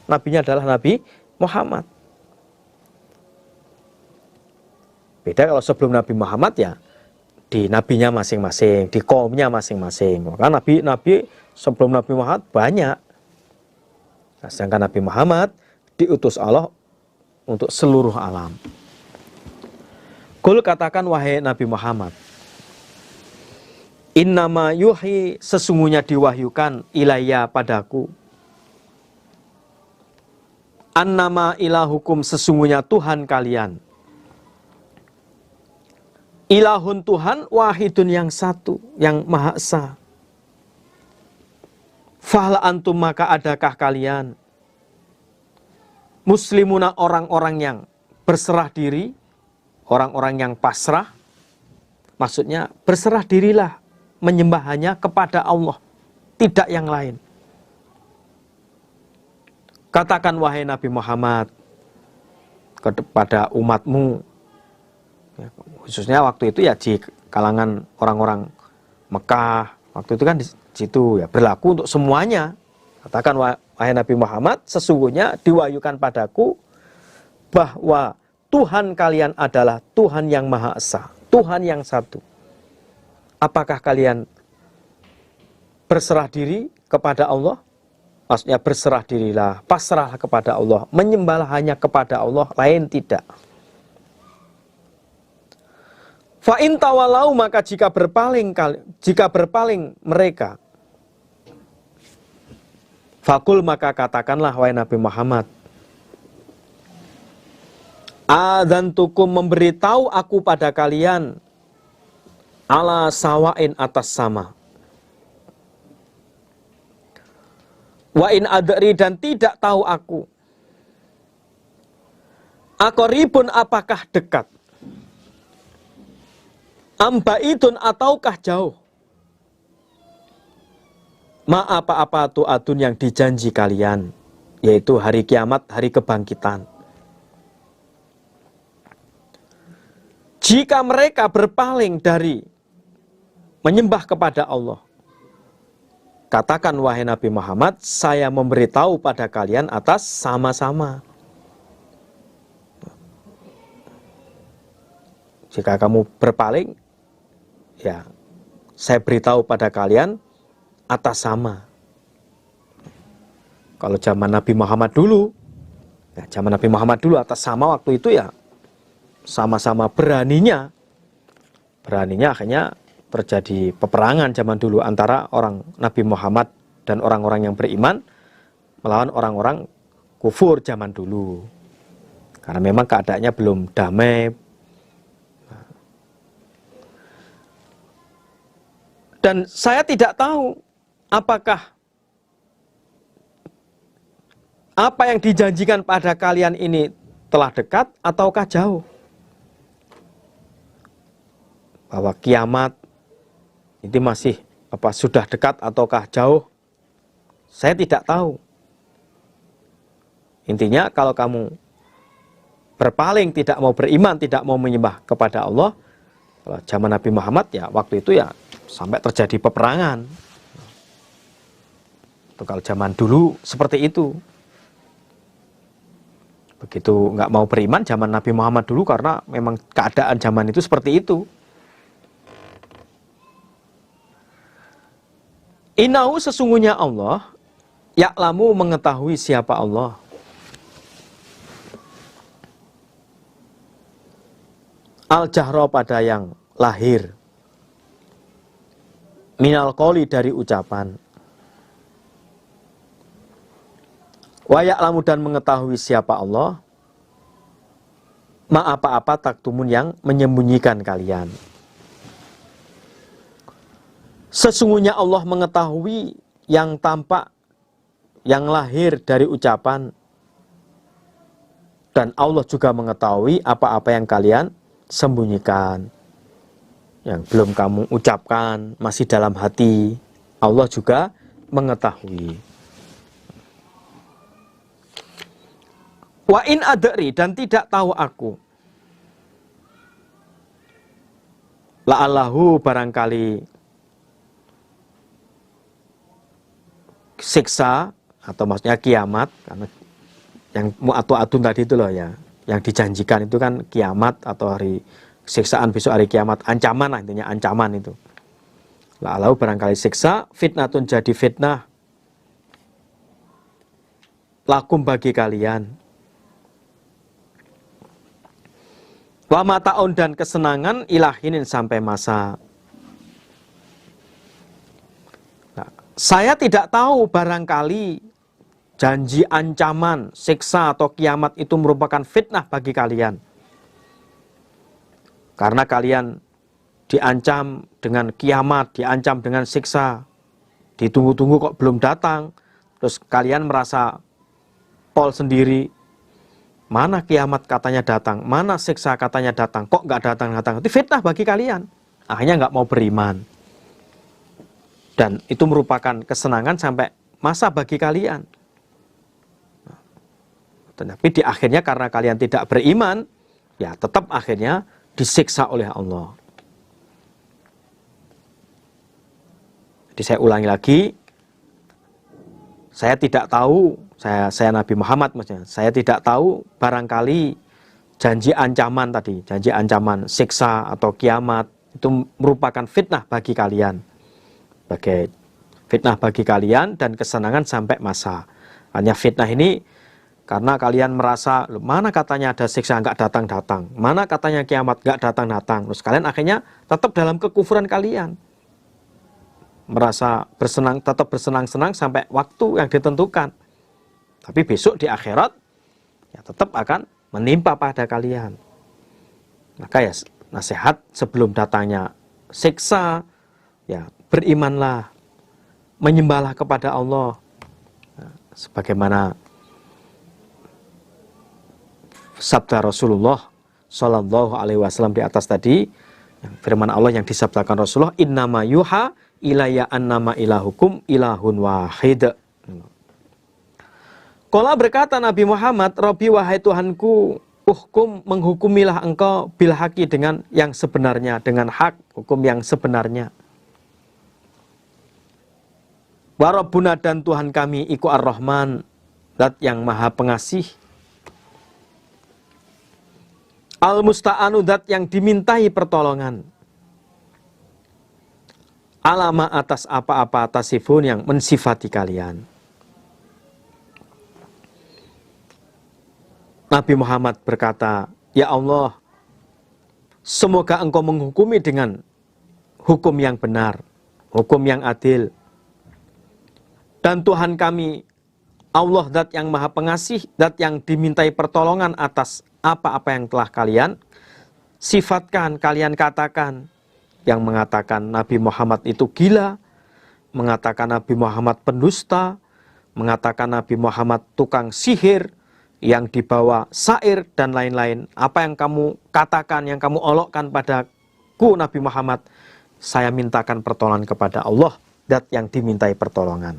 nabinya adalah Nabi Muhammad. Beda kalau sebelum Nabi Muhammad ya di nabinya masing-masing, di kaumnya masing-masing. Maka nabi-nabi sebelum Nabi Muhammad banyak. Nah, sedangkan Nabi Muhammad diutus Allah untuk seluruh alam. Qul, katakan wahai Nabi Muhammad, innama yuhi, sesungguhnya diwahyukan, ilayya, padaku, annama ilahukum, sesungguhnya Tuhan kalian, Ilahun Tuhan wahidun yang satu, yang Maha Esa. Fahla antum maka adakah kalian muslimuna orang-orang yang berserah diri, orang-orang yang pasrah, maksudnya berserah dirilah menyembah hanya kepada Allah, tidak yang lain. Katakan wahai Nabi Muhammad kepada umatmu, ya, khususnya waktu itu ya di kalangan orang-orang Mekah, waktu itu kan di situ ya berlaku untuk semuanya. Katakan wahai Nabi Muhammad, sesungguhnya diwahyukan padaku bahwa Tuhan kalian adalah Tuhan yang Maha Esa, Tuhan yang satu. Apakah kalian berserah diri kepada Allah? Maksudnya berserah dirilah, pasrahlah kepada Allah, menyembahlah hanya kepada Allah, lain tidak. Fa in tawalau maka jika berpaling mereka, fakul maka katakanlah wahai Nabi Muhammad, adzantukum memberitahu aku pada kalian ala sawain atas sama. Wa in adri dan tidak tahu aku. Aqribun apakah dekat? Ambaidun ataukah jauh? Ma apa-apa tu'adun yang dijanji kalian, yaitu hari kiamat, hari kebangkitan. Jika mereka berpaling dari menyembah kepada Allah, katakan wahai Nabi Muhammad, saya memberitahu pada kalian atas sama-sama. Jika kamu berpaling, ya saya beritahu pada kalian atas sama. Kalau zaman Nabi Muhammad dulu, ya zaman Nabi Muhammad dulu atas sama waktu itu ya sama-sama beraninya. Beraninya akhirnya terjadi peperangan zaman dulu antara orang Nabi Muhammad dan orang-orang yang beriman melawan orang-orang kufur zaman dulu. Karena memang keadaannya belum damai. Dan saya tidak tahu apakah apa yang dijanjikan pada kalian ini telah dekat ataukah jauh. Bahwa kiamat itu masih sudah dekat ataukah jauh, saya tidak tahu. Intinya kalau kamu berpaling, tidak mau beriman, tidak mau menyembah kepada Allah, kalau zaman Nabi Muhammad ya waktu itu ya sampai terjadi peperangan. Itu kalau zaman dulu seperti itu. Begitu nggak mau beriman zaman Nabi Muhammad dulu karena memang keadaan zaman itu seperti itu. Innahu sesungguhnya Allah ya'lamu mengetahui siapa Allah. Al-jahra pada yang lahir. Minal qoli dari ucapan. Wa ya'lamu dan mengetahui siapa Allah. Ma apa-apa taktumun yang menyembunyikan kalian. Sesungguhnya Allah mengetahui yang tampak, yang lahir dari ucapan. Dan Allah juga mengetahui apa-apa yang kalian sembunyikan. Yang belum kamu ucapkan, masih dalam hati. Allah juga mengetahui. Wa in adri dan tidak tahu aku. La'allahu barangkali siksa atau maksudnya kiamat, karena yang mu'atu-atun tadi itu loh ya, yang dijanjikan itu kan kiamat atau hari siksaan besok hari kiamat, ancaman lah intinya, ancaman itu. Lalu barangkali siksa, fitnatun jadi fitnah lakum bagi kalian. Wa mata'un dan kesenangan ilahinin sampai masa. Saya tidak tahu barangkali janji ancaman, siksa atau kiamat itu merupakan fitnah bagi kalian. Karena kalian diancam dengan kiamat, diancam dengan siksa, ditunggu-tunggu kok belum datang, terus kalian merasa pol sendiri, mana kiamat katanya datang, mana siksa katanya datang, kok nggak datang-datang, itu fitnah bagi kalian, akhirnya nggak mau beriman, dan itu merupakan kesenangan sampai masa bagi kalian. Tetapi di akhirnya karena kalian tidak beriman, ya tetap akhirnya disiksa oleh Allah. Jadi saya ulangi lagi, saya tidak tahu, saya Nabi Muhammad maksudnya, saya tidak tahu barangkali janji ancaman tadi, janji ancaman siksa atau kiamat itu merupakan fitnah bagi kalian, sebagai fitnah bagi kalian dan kesenangan sampai masa. Hanya fitnah ini karena kalian merasa, mana katanya ada siksa nggak datang-datang, mana katanya kiamat nggak datang-datang, terus kalian akhirnya tetap dalam kekufuran kalian, merasa bersenang, tetap bersenang-senang sampai waktu yang ditentukan. Tapi besok di akhirat ya tetap akan menimpa pada kalian. Maka ya nasihat sebelum datangnya siksa, ya berimanlah, menyembahlah kepada Allah. Nah, sebagaimana sabda Rasulullah Shallallahu Alaihi Wasallam di atas tadi, yang firman Allah yang disabdakan Rasulullah, innama yuha ilayya annama ilahukum ilahun wahid. Qala berkata Nabi Muhammad, Rabbi wahai Tuhanku, menghukumilah engkau bil haqi dengan yang sebenarnya, dengan hak, hukum yang sebenarnya. Wa Rabbuna dan Tuhan kami iku ar-Rahman, Zat yang maha pengasih. Al-Musta'anu, Zat yang dimintai pertolongan. Alama atas apa-apa tasifun yang mensifati kalian. Nabi Muhammad berkata, ya Allah, semoga engkau menghukumi dengan hukum yang benar, hukum yang adil. Dan Tuhan kami, Allah Zat yang maha pengasih, Zat yang dimintai pertolongan atas apa-apa yang telah kalian sifatkan, kalian katakan. Yang mengatakan Nabi Muhammad itu gila, mengatakan Nabi Muhammad pendusta, mengatakan Nabi Muhammad tukang sihir, yang dibawa syair dan lain-lain. Apa yang kamu katakan, yang kamu olokkan padaku Nabi Muhammad, saya mintakan pertolongan kepada Allah, Zat yang dimintai pertolongan.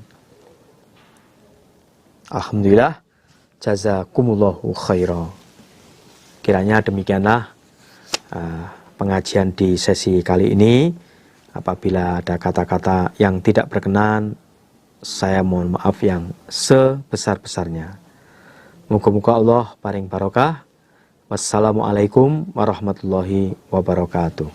Alhamdulillah, jazakumullahu khairan. Kiranya demikianlah pengajian di sesi kali ini. Apabila ada kata-kata yang tidak berkenan, saya mohon maaf yang sebesar-besarnya. Muga-muga Allah paring barokah. Wassalamualaikum warahmatullahi wabarakatuh.